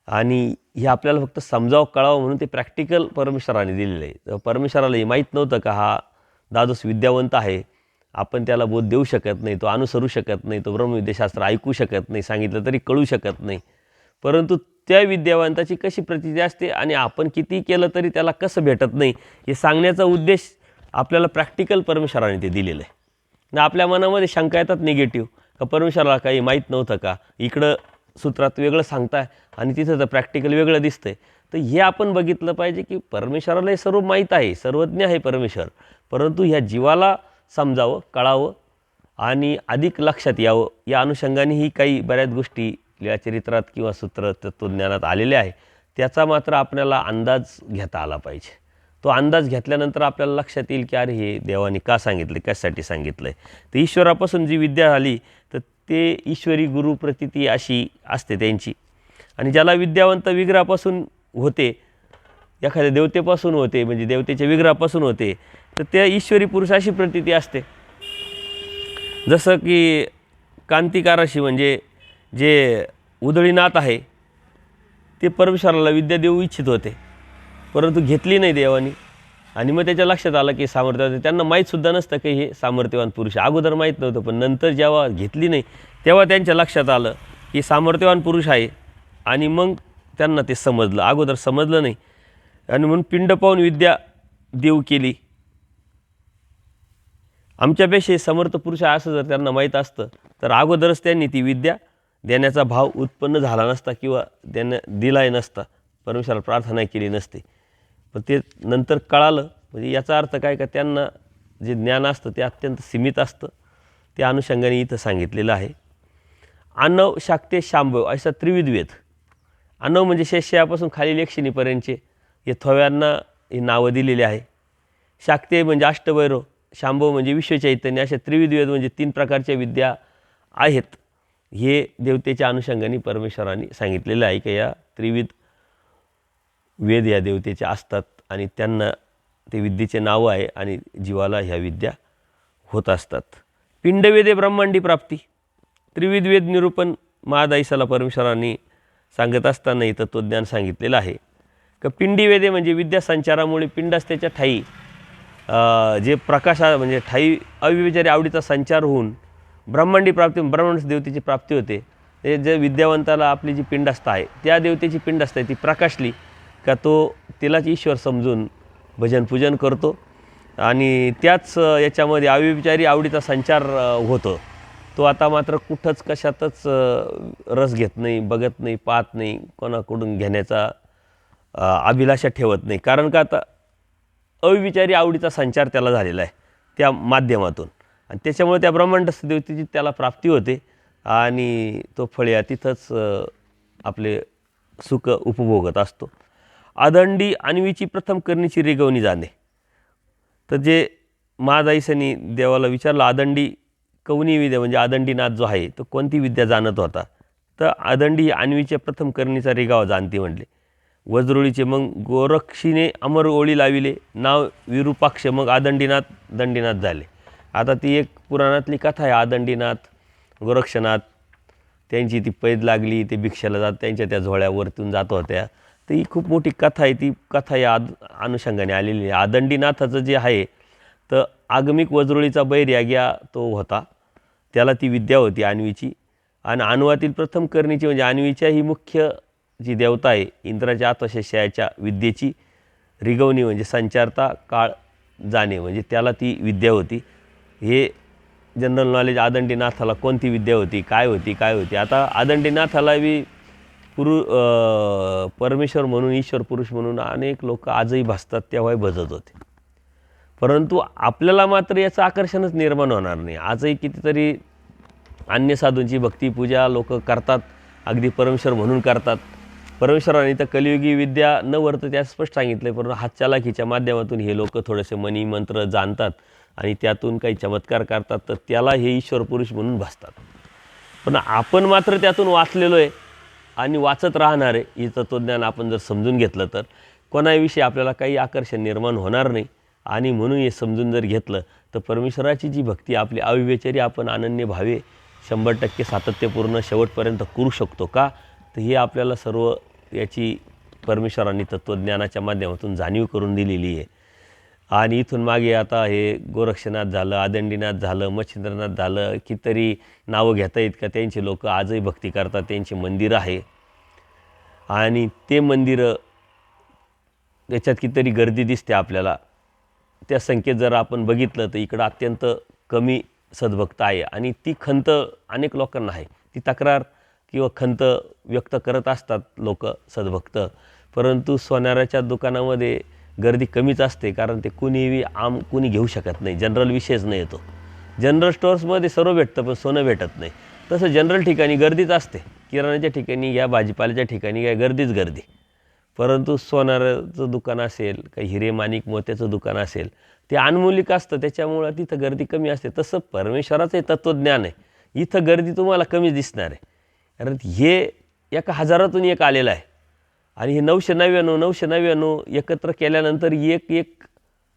आणि हे आपल्याला फक्त समजावं कळावं म्हणून ते प्रॅक्टिकल परमेश्वराने दिलेलं आहे. तर परमेश्वराला हे माहीत नव्हतं का हा द्वादश विद्यावंत आहे, आपण त्याला बोध देऊ शकत नाही, तो अनुसरू शकत नाही, तो ब्रह्मविद्याशास्त्र ऐकू शकत नाही, सांगितलं तरी कळू शकत नाही. परंतु त्या विद्यावंताची कशी प्रतीती असते आणि आपण किती केलं तरी त्याला कसं भेटत नाही हे सांगण्याचा उद्देश आपल्याला प्रॅक्टिकल परमेश्वराने ते दिलेलं आहे. ना आपल्या मनामध्ये शंका येतात निगेटिव्ह का परमेश्वराला काही माहीत नव्हतं का, इकडं सूत्रात वेगळं सांगताय आणि तिथं तर प्रॅक्टिकल वेगळं दिसतंय. तर हे आपण बघितलं पाहिजे की परमेश्वराला हे सर्व माहीत आहे, सर्वज्ञ आहे परमेश्वर, परंतु ह्या जीवाला समजावं कळावं आणि अधिक लक्षात यावं या अनुषंगाने ही काही बऱ्याच गोष्टी या चरित्रात किंवा सूत्र तत्त्वज्ञानात आलेले आहे. त्याचा मात्र आपल्याला अंदाज घेता आला पाहिजे. तो अंदाज घेतल्यानंतर आपल्याला लक्षात येईल की अरे हे देवाने का सांगितलं, कशासाठी सांगितलं आहे. तर ईश्वरापासून जी विद्या आली तर ते ईश्वरी गुरु प्रतीती अशी असते त्यांची. आणि ज्याला विद्यावंत विग्रहापासून होते, एखाद्या देवतेपासून होते म्हणजे देवतेच्या विग्रहापासून होते, तर त्या ईश्वरी पुरुषाशी प्रतीती असते. जसं की कांतिकाराशी म्हणजे जे उदळीनाथ आहे ते परमेश्वराला विद्या देऊ इच्छित होते, परंतु घेतली नाही देवानी. आणि मग त्याच्या लक्षात आलं की सामर्थ्यवान, त्यांना माहीतसुद्धा नसतं की हे सामर्थ्यवान पुरुष, अगोदर माहीत नव्हतं, पण नंतर जेव्हा घेतली नाही तेव्हा त्यांच्या लक्षात आलं की सामर्थ्यवान पुरुष आहे. आणि मग त्यांना ते समजलं, अगोदर समजलं नाही. आणि म्हणून पिंड पाहून विद्या देऊ केली. आमच्यापेक्षा समर्थ पुरुष आहे असं जर त्यांना माहीत असतं तर अगोदरच त्यांनी ती विद्या देण्याचा भाव उत्पन्न झाला नसता किंवा दिलाही नसता, परमेश्वराला प्रार्थना केली नसते. पण ते नंतर कळालं. म्हणजे याचा अर्थ काय का त्यांना जे ज्ञान असतं ते अत्यंत सीमित असतं. त्या अनुषंगाने इथं सांगितलेलं आहे. आणव शाक्ते शांभव असा त्रिविध वेद. आणव म्हणजे शेषयापासून खालील एकशिनीपर्यंतचे हे थव्यांना ही नावं दिलेली आहे. शाक्ते म्हणजे अष्टभैरव, शांभव म्हणजे विश्वचैतन्य, अशा त्रिविध वेद म्हणजे 3 प्रकारच्या विद्या आहेत. हे देवतेच्या अनुषंगाने परमेश्वराने सांगितलेलं आहे की या त्रिविध वेद या देवतेचे असतात आणि त्यांना ते विद्येचे नावं आहे आणि जीवाला ह्या विद्या होत असतात. पिंडवेदे ब्रह्मांडी प्राप्ती. त्रिविध वेद निरूपण महादाईसाला परमेश्वराने सांगत असताना इथं तत्त्वज्ञान सांगितलेलं आहे की पिंडी वेदे म्हणजे विद्या संचारामुळे पिंडास्थेच्या ठाई जे प्रकाशा म्हणजे ठाई अविविचारी आवडीचा संचार होऊन ब्रह्मांडी प्राप्ती, ब्रह्मांड देवतेची प्राप्ती होते. ते जे विद्यावंताला आपली जी पिंडास्था आहे त्या देवतेची पिंडास्था आहे ती प्रकाशली का तो तिलाच ईश्वर समजून भजन पूजन करतो आणि त्याच याच्यामध्ये अविविचारी आवडीचा संचार होतो. तो आता मात्र कुठंच कशातच रस घेत नाही, बघत नाही, पाहत नाही, कोणाकडून घेण्याचा अभिलाषा ठेवत नाही. कारण का आता अविचारी आवडीचा संचार त्याला झालेला आहे त्या माध्यमातून, आणि त्याच्यामुळे त्या ब्रह्मांडस्थ देवतेची त्याला प्राप्ती होते आणि तो फळ्या तिथंच आपले सुख उपभोगत असतो. आदंडी अन्वीची प्रथम करणीची रेगवणी जाणे. तर जे महादाईसांनी देवाला विचारलं, आदंडी कवनी विद्या म्हणजे आदंडीनाथ जो आहे तो कोणती विद्या जाणत होता. तर आदंडी अन्वीच्या प्रथम करणीचा रेगावा जाणते म्हटले. वज्रोळीचे मग गोरक्षीने अमर ओळी लाविले, नाव विरूपाक्ष मग आदंडीनाथ दंडीनाथ झाले. आता ती एक पुराणातली कथा आहे. आदंडीनाथ गोरक्षनाथ त्यांची ती पैद लागली, ते भिक्षाला जात त्यांच्या त्या झोळ्यावरतून जात होत्या. तर ही खूप मोठी कथा आहे. ती कथा या अनुषंगाने आलेली आहे. आदंडीनाथाचं जे आहे तर आगमिक वज्रोळीचा बैर्याग्या तो होता, त्याला ती विद्या होती अन्वीची. आणि अन्वातील प्रथम करणीची म्हणजे अन्वीच्या ही मुख्य जी देवता आहे इंद्राच्या आत्मशस्याच्या विद्येची रिगवणी म्हणजे संचारता काळ जाणे म्हणजे त्याला ती विद्या होती. हे जनरल नॉलेज. आदंडीनाथाला कोणती विद्या होती, काय होती. आता आदंडीनाथाला बी परमेश्वर म्हणून, ईश्वर पुरुष म्हणून अनेक लोक आजही भासतात, तेव्हाही भजत होते. परंतु आपल्याला मात्र याचं आकर्षणच निर्माण होणार नाही. आजही कितीतरी अन्य साधूंची भक्तिपूजा लोक करतात, अगदी परमेश्वर म्हणून करतात. परमेश्वराने तर कलियुगी विद्या न वर्त त्या स्पष्ट सांगितले, परंतु हातचालाखीच्या माध्यमातून हे लोक थोडेसे मनी मंत्र जाणतात आणि त्यातून काही चमत्कार करतात, तर त्याला हे ईश्वर पुरुष म्हणून भासतात. पण आपण मात्र त्यातून वाचलेलो आहे आणि वाचत राहणार आहे. हे तत्त्वज्ञान आपण जर समजून घेतलं तर कोणाविषयी आपल्याला काही आकर्षण निर्माण होणार नाही. आणि म्हणून हे समजून जर घेतलं तर परमेश्वराची जी भक्ती आपली अविवेचरी आपण अनन्य भावे 100% सातत्यपूर्ण शेवटपर्यंत करू शकतो का, तर हे आपल्याला सर्व याची परमेश्वरांनी तत्त्वज्ञानाच्या माध्यमातून जाणीव करून दिलेली आहे. आणि इथून मागे आता हे गोरक्षनाथ झालं, आदंडीनाथ झालं, मच्छिंद्रनाथ झालं, कितीतरी नावं घेता येत का त्यांचे लोक आजही भक्ती करतात. त्यांचे मंदिर आहे आणि ते मंदिरं त्याच्यात कितीतरी गर्दी दिसते आपल्याला. त्या संख्येत जर आपण बघितलं तर इकडं अत्यंत कमी सद्भक्त आहे आणि ती खंत अनेक लोकांना आहे. ती तक्रार किंवा खंत व्यक्त करत असतात लोक सद्भक्त. परंतु सोनाराच्या दुकानामध्ये गर्दी कमीच असते, कारण ते कुणी घेऊ शकत नाही. जनरल विषयच नाही येतो. जनरल स्टोअर्समध्ये सर्व भेटतं पण सोनं भेटत नाही. तसं जनरल ठिकाणी गर्दीच असते. किराणाच्या ठिकाणी या भाजीपाल्याच्या ठिकाणी या गर्दीच गर्दी. परंतु सोनाराचं दुकान असेल, काही हिरे माणिक मोत्याचं दुकान असेल, ते अनमौलिक असतं, त्याच्यामुळं तिथं गर्दी कमी असते. तसं परमेश्वराचं हे तत्त्वज्ञान आहे, इथं गर्दी तुम्हाला कमी दिसणार आहे. कारण हे एका हजारातून एक आलेलं आहे आणि हे 999 एकत्र केल्यानंतर एक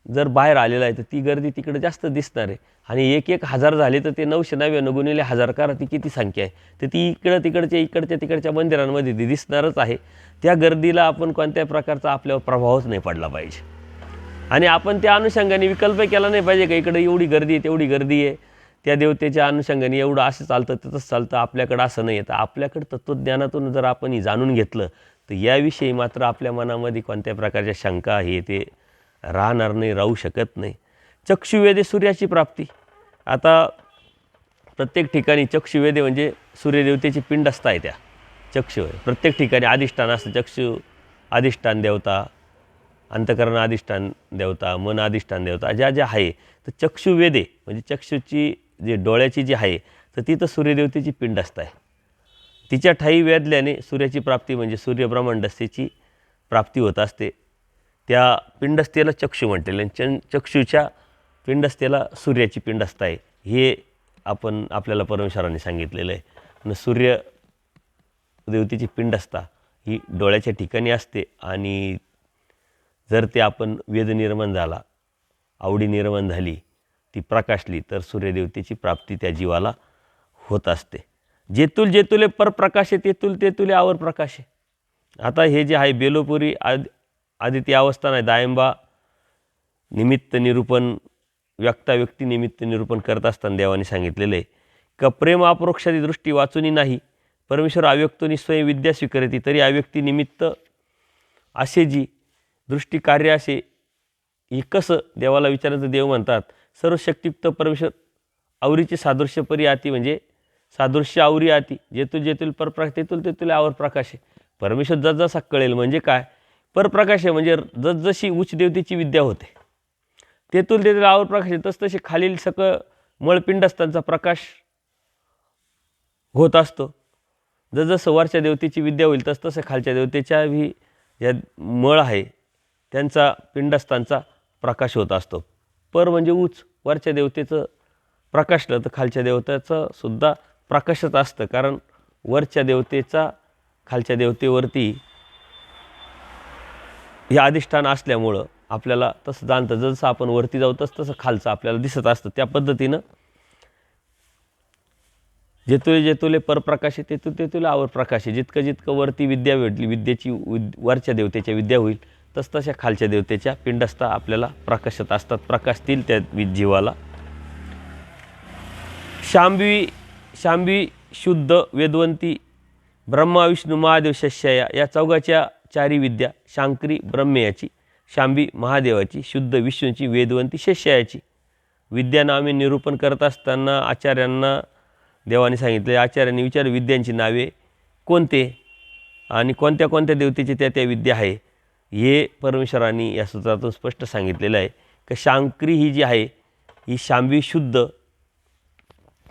जर बाहेर आलेलं आहे तर ती गर्दी तिकडे जास्त दिसणार आहे. आणि 1,000 झाले तर ते 999 गुणिले 1000 करा, ती किती संख्या आहे. तर ती इकडच्या तिकडच्या मंदिरांमध्ये ती दिसणारच आहे. त्या गर्दीला आपण कोणत्या प्रकारचा आपल्यावर प्रभावच नाही पडला पाहिजे आणि आपण त्या अनुषंगाने विकल्प केला नाही पाहिजे का इकडे एवढी गर्दी आहे तेवढी गर्दी आहे, त्या देवतेच्या अनुषंगाने एवढं असं चालतं तसंच चालतं, आपल्याकडं असं नाही आहे. तर आपल्याकडं तत्त्वज्ञानातून जर आपण जाणून घेतलं तर याविषयी मात्र आपल्या मनामध्ये कोणत्या प्रकारच्या शंका हे ते राहणार नाही, राहू शकत नाही. चक्षुवेदे सूर्याची प्राप्ती. आता प्रत्येक ठिकाणी चक्षुवेदे म्हणजे सूर्यदेवतेची पिंडस्थ आहे. त्या चक्षु प्रत्येक ठिकाणी अधिष्ठान असतं. चक्षु अधिष्ठान देवता, अंतकरण अधिष्ठान देवता, मन अधिष्ठान देवता ज्या आहे. तर चक्षुवेदे म्हणजे चक्षुची जे डोळ्याची जी आहे तर तिथं सूर्यदेवतेची पिंडस्थ आहे. तिच्या ठाई वेधल्याने सूर्याची प्राप्ती म्हणजे सूर्यब्रह्मंडस्थेची प्राप्ती होत असते. त्या पिंडस्थेला चक्षु म्हटलेलं आणि चक्षुच्या पिंडस्थेला सूर्याची पिंडस्थ आहे. हे आपल्याला परमेश्वराने सांगितलेलं आहे. आणि सूर्य देवतेची पिंडस्था ही डोळ्याच्या ठिकाणी असते आणि जर ते आपण वेद निर्माण झाला, आवडी निर्माण झाली, ती प्रकाशली तर सूर्यदेवतेची प्राप्ती त्या जीवाला होत असते. जेतुल जेतुले परप्रकाशे तेतुल तेतुले आवर प्रकाशे. आता हे जे आहे बेलोपुरी आदित्य अवस्थान आहे. दायंबा निमित्त निरूपण व्यक्ती निमित्त निरूपण करत असताना देवाने सांगितलेलं आहे का प्रेम अपरोक्षाची दृष्टी वाचूनी नाही, परमेश्वर अव्यक्तोनी स्वयं विद्या स्वीकारती तरी अव्यक्ती निमित्त असे जी दृष्टी कार्य असे. हे कसं देवाला विचारायचं. देव म्हणतात सर्व शक्तियुक्त परमेश्वर आवरीचे सादृश्य परी आती म्हणजे सादृश्य आवरी आती जेतुल जेतुल परप्रकाश तेतुल तेतुल आवर प्रकाशे. परमेश्वर जसा कळेल म्हणजे काय, परप्रकाश म्हणजे जसजशी उच्च देवतेची विद्या होते तेथील आवर प्रकाश तसतसे खालील सकळ मळपिंडस्थांचा प्रकाश होत असतो. जसजसं वरच्या देवतेची विद्या होईल तसतसं खालच्या देवतेच्या भी या मळ आहे त्यांचा पिंडस्थांचा प्रकाश होत असतो. पर म्हणजे उच्च, वरच्या देवतेचं प्रकाशलं तर खालच्या देवतेचं सुद्धा प्रकाशच असतं, कारण वरच्या देवतेचा खालच्या देवतेवरती हे अधिष्ठान असल्यामुळं आपल्याला तसं जाणतं. जसं आपण वरती जाऊ तसं खालचं आपल्याला दिसत असतं. त्या पद्धतीनं जेतुले जेतुले परप्रकाश आहे तेतुले आवर प्रकाश आहे. जितकं जितकं वरती विद्या भेटली, विद्येची वरच्या देवतेच्या विद्या होईल तसतशा खालच्या देवतेच्या पिंडस्था आपल्याला प्रकाशत असतात, प्रकाशतील त्या जीवाला. शांभी शुद्ध वेदवंती ब्रह्मा विष्णू महादेव शस्यया या चौघाच्या चारी विद्या शांकरी ब्रह्मेयाची, शांभी महादेवाची, शुद्ध विष्णूची, वेदवंती शस्ययाची विद्यानामे निरूपण करत असताना आचार्यांना देवाने सांगितले, आचार्यांनी विचार विद्यांची नावे कोणते आणि कोणत्या कोणत्या देवतेची त्या त्या विद्या आहे. हे परमेश्वरांनी या सूत्रातून स्पष्ट सांगितलेलं आहे की शांकरी ही जी आहे ही शांभी शुद्ध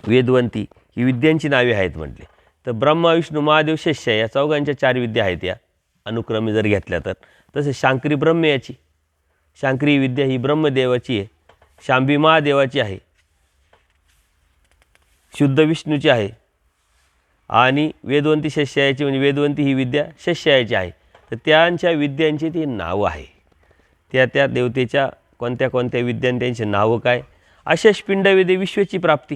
वेदवंती ही विद्यांची नावे आहेत म्हटले. तर ब्रह्मा विष्णू महादेव शस्य या चौघांच्या चार विद्या आहेत या अनुक्रमे जर घेतल्या तर. तसे शांकरी ब्रह्मेयाची, शांकरी विद्या ही ब्रह्मदेवाची आहे, शांभी महादेवाची आहे, शुद्ध विष्णूची आहे आणि वेदवंती शस्याची म्हणजे वेदवंती ही विद्या शस्याची आहे. तर त्यांच्या विद्यांची ती नावं आहे. त्या त्या देवतेच्या कोणत्या कोणत्या विद्यां त्यांचे नावं काय. अशेष पिंड वेदे विश्वची प्राप्ती.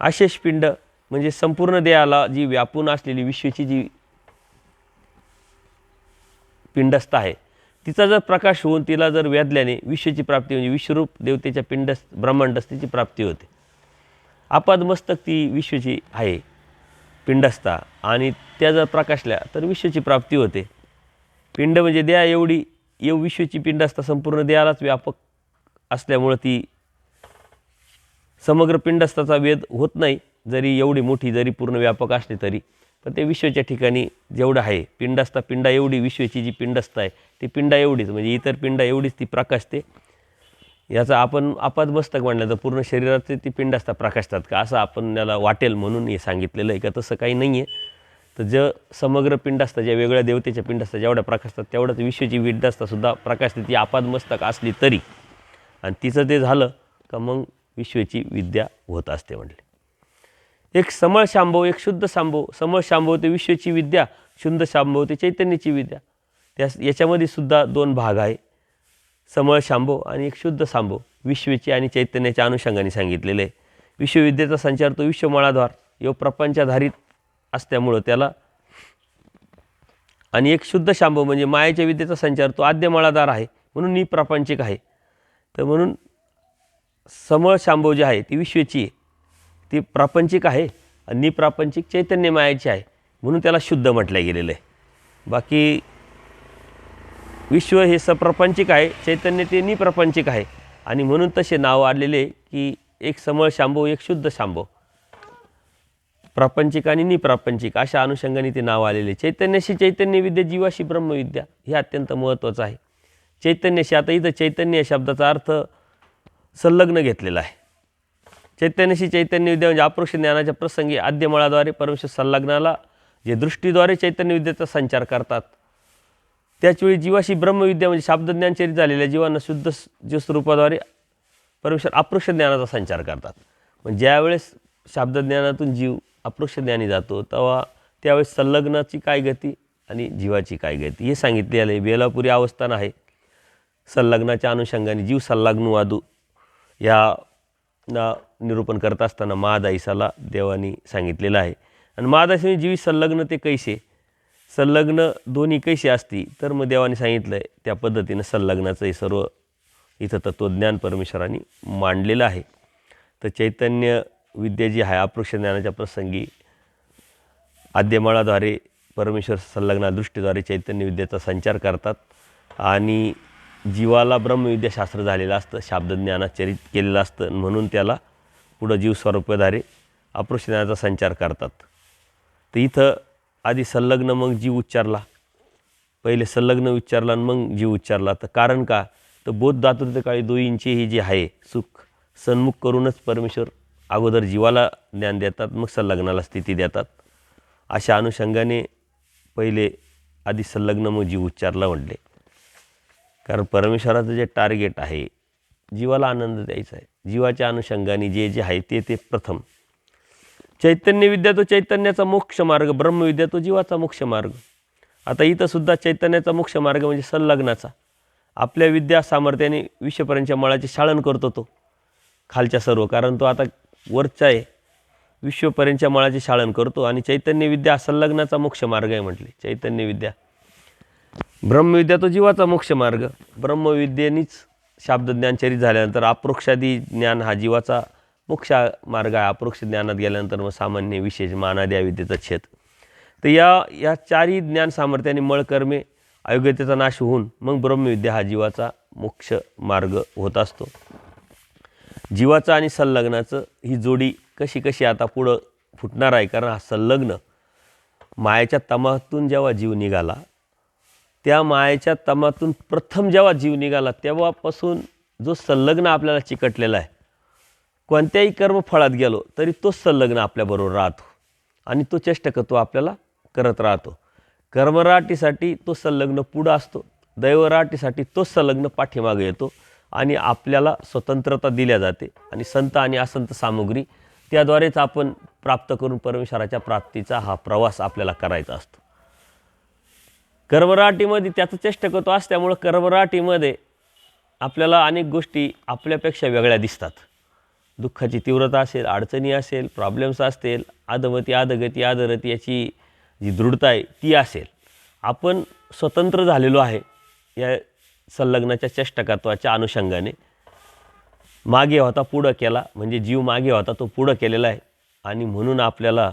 अशेष पिंड म्हणजे संपूर्ण देहाला जी व्यापून असलेली विश्वची जी पिंडस्थ आहे तिचा जर प्रकाश होऊन तिला जर वेधल्याने विश्वची प्राप्ती म्हणजे विश्वरूप देवतेच्या ब्रह्मांडस्थेची प्राप्ती होते. आपादमस्तक ती विश्वची आहे पिंडस्था आणि त्या जर प्रकाशल्या तर विश्वची प्राप्ती होते. पिंड म्हणजे देहा एवढी विश्वची पिंडस्था संपूर्ण देहालाच व्यापक असल्यामुळं ती समग्र पिंडस्थाचा वेध होत नाही, जरी एवढी मोठी जरी पूर्ण व्यापक असली तरी. पण ते विश्वच्या ठिकाणी जेवढं आहे पिंडस्था पिंडा एवढी विश्वची जी पिंडस्थ आहे ती पिंडा एवढीच म्हणजे इतर पिंडा एवढीच ती प्रकाशते. याचा आपण आपादमस्तक म्हणलं तर पूर्ण शरीराचे ती पिंडस्था प्रकाशतात का असं आपण त्याला वाटेल म्हणून हे सांगितलेलं आहे का तसं काही नाही आहे. तर जे समग्र पिंडस्था ज्या वेगळ्या देवतेच्या पिंडस्था जेवढ्या प्रकाशतात तेवढंच विश्वची पिंडस्थासुद्धा प्रकाशते ती आपादमस्तक असली तरी. आणि तिचं ते झालं का मग विश्वची विद्या होत असते म्हटले. एक समळ शांभव एक शुद्ध शांभव. समळ शांभव ते विश्वची विद्या, शुद्ध शांभव ते चैतन्याची विद्या. याच्यामध्ये सुद्धा दोन भाग आहे, समळ शांभव आणि एक शुद्ध शांभव. विश्वची आणि चैतन्याच्या अनुषंगाने सांगितलेले आहे. विश्वविद्येचा संचार तो विश्वमळाद्वार यो प्रपंचाधारित असल्यामुळं त्याला, आणि एक शुद्ध शांभव म्हणजे मायेच्या विद्येचा संचार तो आद्यमळाधार आहे म्हणून निप्रापंचिक आहे. तर म्हणून समळ शांभव जी आहे ती विश्वची आहे, ती प्रापंचिक आहे आणि निप्रापंचिक चैतन्य मायाची आहे म्हणून त्याला शुद्ध म्हटलं गेलेलं आहे. बाकी विश्व हे सप्रपंचिक आहे, चैतन्य ते निप्रपंचिक आहे आणि म्हणून तसे नाव आलेले की एक समळ शांभव एक शुद्ध शांभव, प्रापंचिक आणि निप्रापंचिक अशा अनुषंगाने ते नाव आलेले. चैतन्याशी चैतन्य विद्या, जीवाशी ब्रह्मविद्या हे अत्यंत महत्त्वाचं आहे. चैतन्याशी, आता इथं चैतन्य या शब्दाचा अर्थ संलग्न घेतलेला आहे. चैतन्याशी चैतन्य विद्या म्हणजे अपरोक्ष ज्ञानाच्या प्रसंगी आद्यमळाद्वारे परमेश्वर संलग्नाला जे दृष्टीद्वारे चैतन्य विद्येचा संचार करतात त्याचवेळी जीवाशी ब्रह्मविद्या म्हणजे शाब्दज्ञानचरित झालेल्या जीवांना शुद्ध स्वरूपाद्वारे परमेश्वर अपरोक्ष ज्ञानाचा संचार करतात. म्हणजे ज्यावेळेस शाब्दज्ञानातून जीव अपरोक्ष ज्ञानी जातो त्यावेळेस संलग्नाची काय गती आणि जीवाची काय गती हे सांगितलेलं आहे. बेलापुरी अवस्थान आहे. संलग्नाच्या अनुषंगाने जीव संलग्न वादू या निरूपण करत असताना महादाईसाला देवानी सांगितलेलं आहे. आणि महादाईसाने जीवी संलग्न ते कैसे संलग्न दोन्ही कैसे असती तर मग देवाने सांगितलं आहे त्या पद्धतीनं संलग्नाचं हे सर्व इथं तत्त्वज्ञान परमेश्वरांनी मांडलेलं आहे. तर चैतन्य विद्या जी आहे अपरोक्ष ज्ञानाच्या प्रसंगी आद्यमळाद्वारे परमेश्वर संलग्ना दृष्टीद्वारे चैतन्य विद्येचा संचार करतात आणि जीवाला ब्रह्मविद्याशास्त्र झालेलं असतं, शाब्दज्ञानाचरित केलेलं असतं म्हणून त्याला पुढं जीव स्वरूपाद्वारे अपरोक्ष ज्ञानाचा संचार करतात. तर इथं आधी संलग्न मग जीव उच्चारला पहिले संलग्न उच्चारला आणि मग जीव उच्चारला. तर कारण का, तर बोध दातृत्व काळी दोयींची ही जी आहे सुख सन्मुख करूनच परमेश्वर अगोदर जीवाला ज्ञान देतात, मग संलग्नाला स्थिती देतात. अशा अनुषंगाने पहिले आधी संलग्न मग जीव उच्चारला म्हटले. कारण परमेश्वराचं जे टार्गेट आहे, जीवाला आनंद द्यायचा आहे. जीवाच्या अनुषंगाने जे जे आहे ते प्रथम. चैतन्य विद्या तो चैतन्याचा मोक्ष मार्ग, ब्रह्मविद्या तो जीवाचा मोक्ष मार्ग. आता इथं सुद्धा चैतन्याचा मोक्ष मार्ग म्हणजे संलग्नाचा. आपल्या विद्या सामर्थ्याने विश्वपर्यंतच्या मळाचे शाळन करतो तो खालच्या सर्व, कारण तो आता वरचा आहे, विश्वपर्यंतच्या मळाचे शाळन करतो. आणि चैतन्य विद्या संलग्नाचा मोक्ष मार्ग आहे म्हटले. चैतन्य विद्या ब्रह्मविद्या तो जीवाचा मोक्ष मार्ग. ब्रह्मविद्येनीच शाब्दज्ञानचरित झाल्यानंतर अप्रोक्षादी ज्ञान हा जीवाचा मोक्ष मार्ग आहे. अप्रोक्ष ज्ञानात गेल्यानंतर मग सामान्य विशेष मानाद्या विद्येचा छेद. तर या चारही ज्ञान सामर्थ्याने मळकर्मे अयोग्यतेचा नाश होऊन मग ब्रह्मविद्या हा जीवाचा मोक्ष मार्ग होत असतो. जीवाचा आणि संलग्नाचं ही जोडी कशी कशी आता पुढं फुटणार आहे. कारण हा संलग्न मायेच्या तमातून जेव्हा जीव निघाला, त्या मायेच्या तमातून प्रथम जेव्हा जीव निघाला तेव्हापासून जो संलग्न आपल्याला चिकटलेला आहे, कोणत्याही कर्मफळात गेलो तरी तोच संलग्न आपल्याबरोबर राहतो आणि तो चेष्टकत्व आपल्याला करत राहतो. कर्मराटीसाठी तो संलग्न पुढं असतो, दैवराटीसाठी तोच संलग्न पाठीमागे येतो आणि आपल्याला स्वतंत्रता दिल्या जाते. आणि संत आणि असंत सामुग्री त्याद्वारेच आपण प्राप्त करून परमेश्वराच्या प्राप्तीचा हा प्रवास आपल्याला करायचा असतो. कर्मराटीमध्ये त्याचं चेष्टकत्व असल्यामुळं कर्मराटीमध्ये आपल्याला अनेक गोष्टी आपल्यापेक्षा वेगळ्या दिसतात. दुःखाची तीव्रता असेल, अडचणी असेल, प्रॉब्लेम्स असतील, अधमती अधगती अधरती याची जी दृढता आहे ती असेल. आपण स्वतंत्र झालेलो आहे या संलग्नाच्या चेष्टकत्वाच्या अनुषंगाने. मागे होता पुढं केला, म्हणजे जीव मागे होता तो पुढं केलेला आहे. आणि म्हणून आपल्याला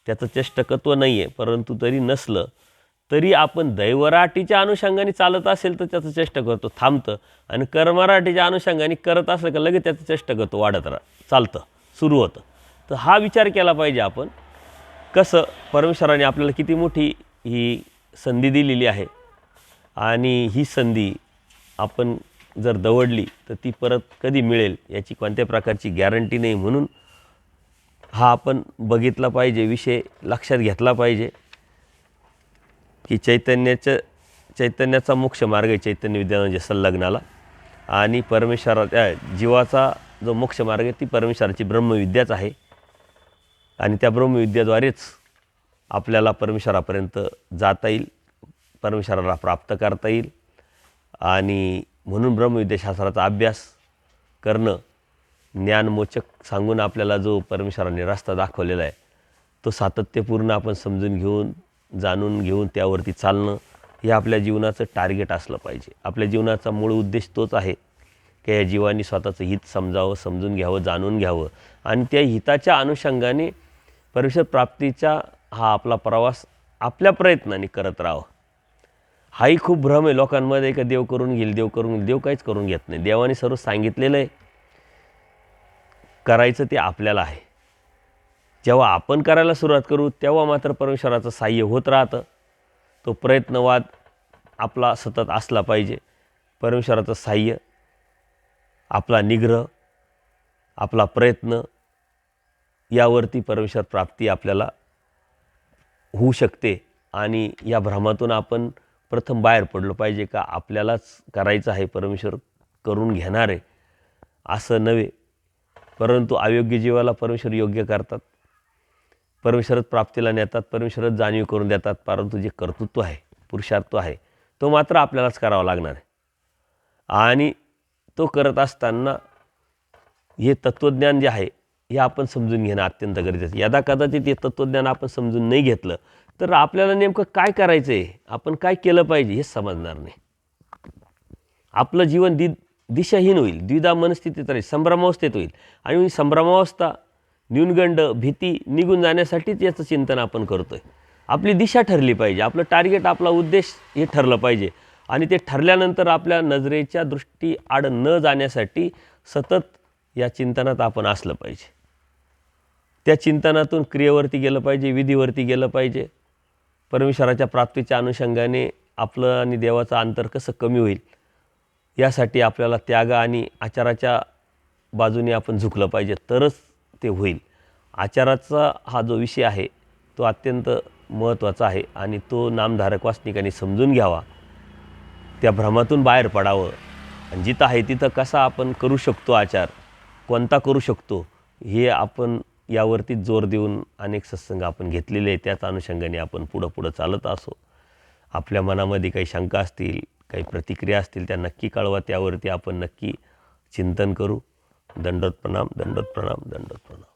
त्याचं चेष्टकत्व नाही आहे, परंतु तरी नसलं तरी आपण दैवराटीच्या अनुषंगाने चालत असेल तर त्याचं चेष्टकत्व थांबतं, आणि कर्मराटीच्या अनुषंगाने करत असलं का लगेच त्याचं चेष्टकत्व वाढत चालतं, सुरू होतं. तर हा विचार केला पाहिजे आपण, कसं परमेश्वराने आपल्याला किती मोठी ही संधी दिलेली आहे आणि ही संधी आपण जर दवडली तर ती परत कधी मिळेल याची कोणत्या प्रकारची गॅरंटी नाही. म्हणून हा आपण बघितला पाहिजे, विषय लक्षात घेतला पाहिजे की चैतन्याचा मोक्ष मार्ग आहे चैतन्य विद्या म्हणजे संलग्नाला, आणि परमेश्वरा जीवाचा जो मोक्ष मार्ग आहे ती परमेश्वराची ब्रह्मविद्याच आहे. आणि त्या ब्रह्मविद्याद्वारेच आपल्याला परमेश्वरापर्यंत जाता येईल, परमेश्वराला प्राप्त करता येईल. आणि म्हणून ब्रह्मविद्याशास्त्राचा अभ्यास करणं, ज्ञानमोचक सांगून आपल्याला जो परमेश्वराने रस्ता दाखवलेला आहे तो सातत्यपूर्ण आपण समजून घेऊन, जाणून घेऊन त्यावरती चालणं हे आपल्या जीवनाचं टार्गेट असलं पाहिजे. आपल्या जीवनाचा मूळ उद्देश तोच आहे की या जीवानी स्वतःचं हित समजावं, समजून घ्यावं, जाणून घ्यावं आणि त्या हिताच्या अनुषंगाने परमेश्वर प्राप्तीचा हा आपला प्रवास आपल्या प्रयत्नाने करत राहावं. हाही खूप भ्रम आहे लोकांमध्ये का देव करून घेईल, देव करून घेईल. देव काहीच करून घेत नाही. देवाने सर्व सांगितलेलं आहे, करायचं ते आपल्याला आहे. जेव्हा आपण करायला सुरुवात करू तेव्हा मात्र परमेश्वराचं साह्य होत राहतं. तो प्रयत्नवाद आपला सतत असला पाहिजे. परमेश्वराचं साह्य, आपला निग्रह, आपला प्रयत्न यावरती परमेश्वर प्राप्ती आपल्याला होऊ शकते. आणि या भ्रमातून आपण प्रथम बाहेर पडलो पाहिजे का आपल्यालाच करायचं आहे, परमेश्वर करून घेणार आहे असं नव्हे. परंतु अयोग्य जीवाला परमेश्वर योग्य करतात, परमेश्वरच प्राप्तीला नेतात, परमेश्वरच जाणीव करून देतात. परंतु जे कर्तृत्व आहे, पुरुषार्थ आहे तो मात्र आपल्यालाच करावा लागणार आहे. आणि तो करत असताना हे तत्त्वज्ञान जे आहे हे आपण समजून घेणं अत्यंत गरजेचं आहे. यदा कदाचित हे तत्त्वज्ञान आपण समजून नाही घेतलं तर आपल्याला नेमकं काय करायचं आहे, आपण काय केलं पाहिजे हे समजणार नाही. आपलं जीवन दिशाहीन होईल, द्विधा मनस्थितीत राहील, संभ्रमावस्थेत होईल. आणि संभ्रमावस्था, न्यूनगंड, भीती निघून जाण्यासाठीच याचं चिंतन आपण करतो आहे. आपली दिशा ठरली पाहिजे, आपलं टार्गेट, आपला उद्देश हे ठरलं पाहिजे. आणि ते ठरल्यानंतर आपल्या नजरेच्या दृष्टी आड न जाण्यासाठी सतत या चिंतनात आपण असलं पाहिजे. त्या चिंतनातून क्रियेवरती गेलं पाहिजे, विधीवरती गेलं पाहिजे. परमेश्वराच्या प्राप्तीच्या अनुषंगाने आपलं आणि देवाचं अंतर कसं कमी होईल यासाठी आपल्याला त्याग आणि आचाराच्या बाजूने आपण झुकलं पाहिजे, तरच ते होईल. आचाराचा हा जो विषय आहे तो अत्यंत महत्त्वाचा आहे आणि तो नामधारक वासनिकांनी समजून घ्यावा. त्या भ्रमातून बाहेर पडावं आणि जिथं आहे तिथं कसा आपण करू शकतो आचार, कोणता करू शकतो, हे आपण यावरती जोर देऊन अनेक सत्संग आपण घेतलेले आहे. त्याच अनुषंगाने आपण पुढं चालत असो. आपल्या मनामध्ये काही शंका असतील, काही प्रतिक्रिया असतील, त्या नक्की कळवा. त्यावरती आपण नक्की चिंतन करू. दंडवत प्रणाम, दंडवत प्रणाम, दंडवत प्रणाम.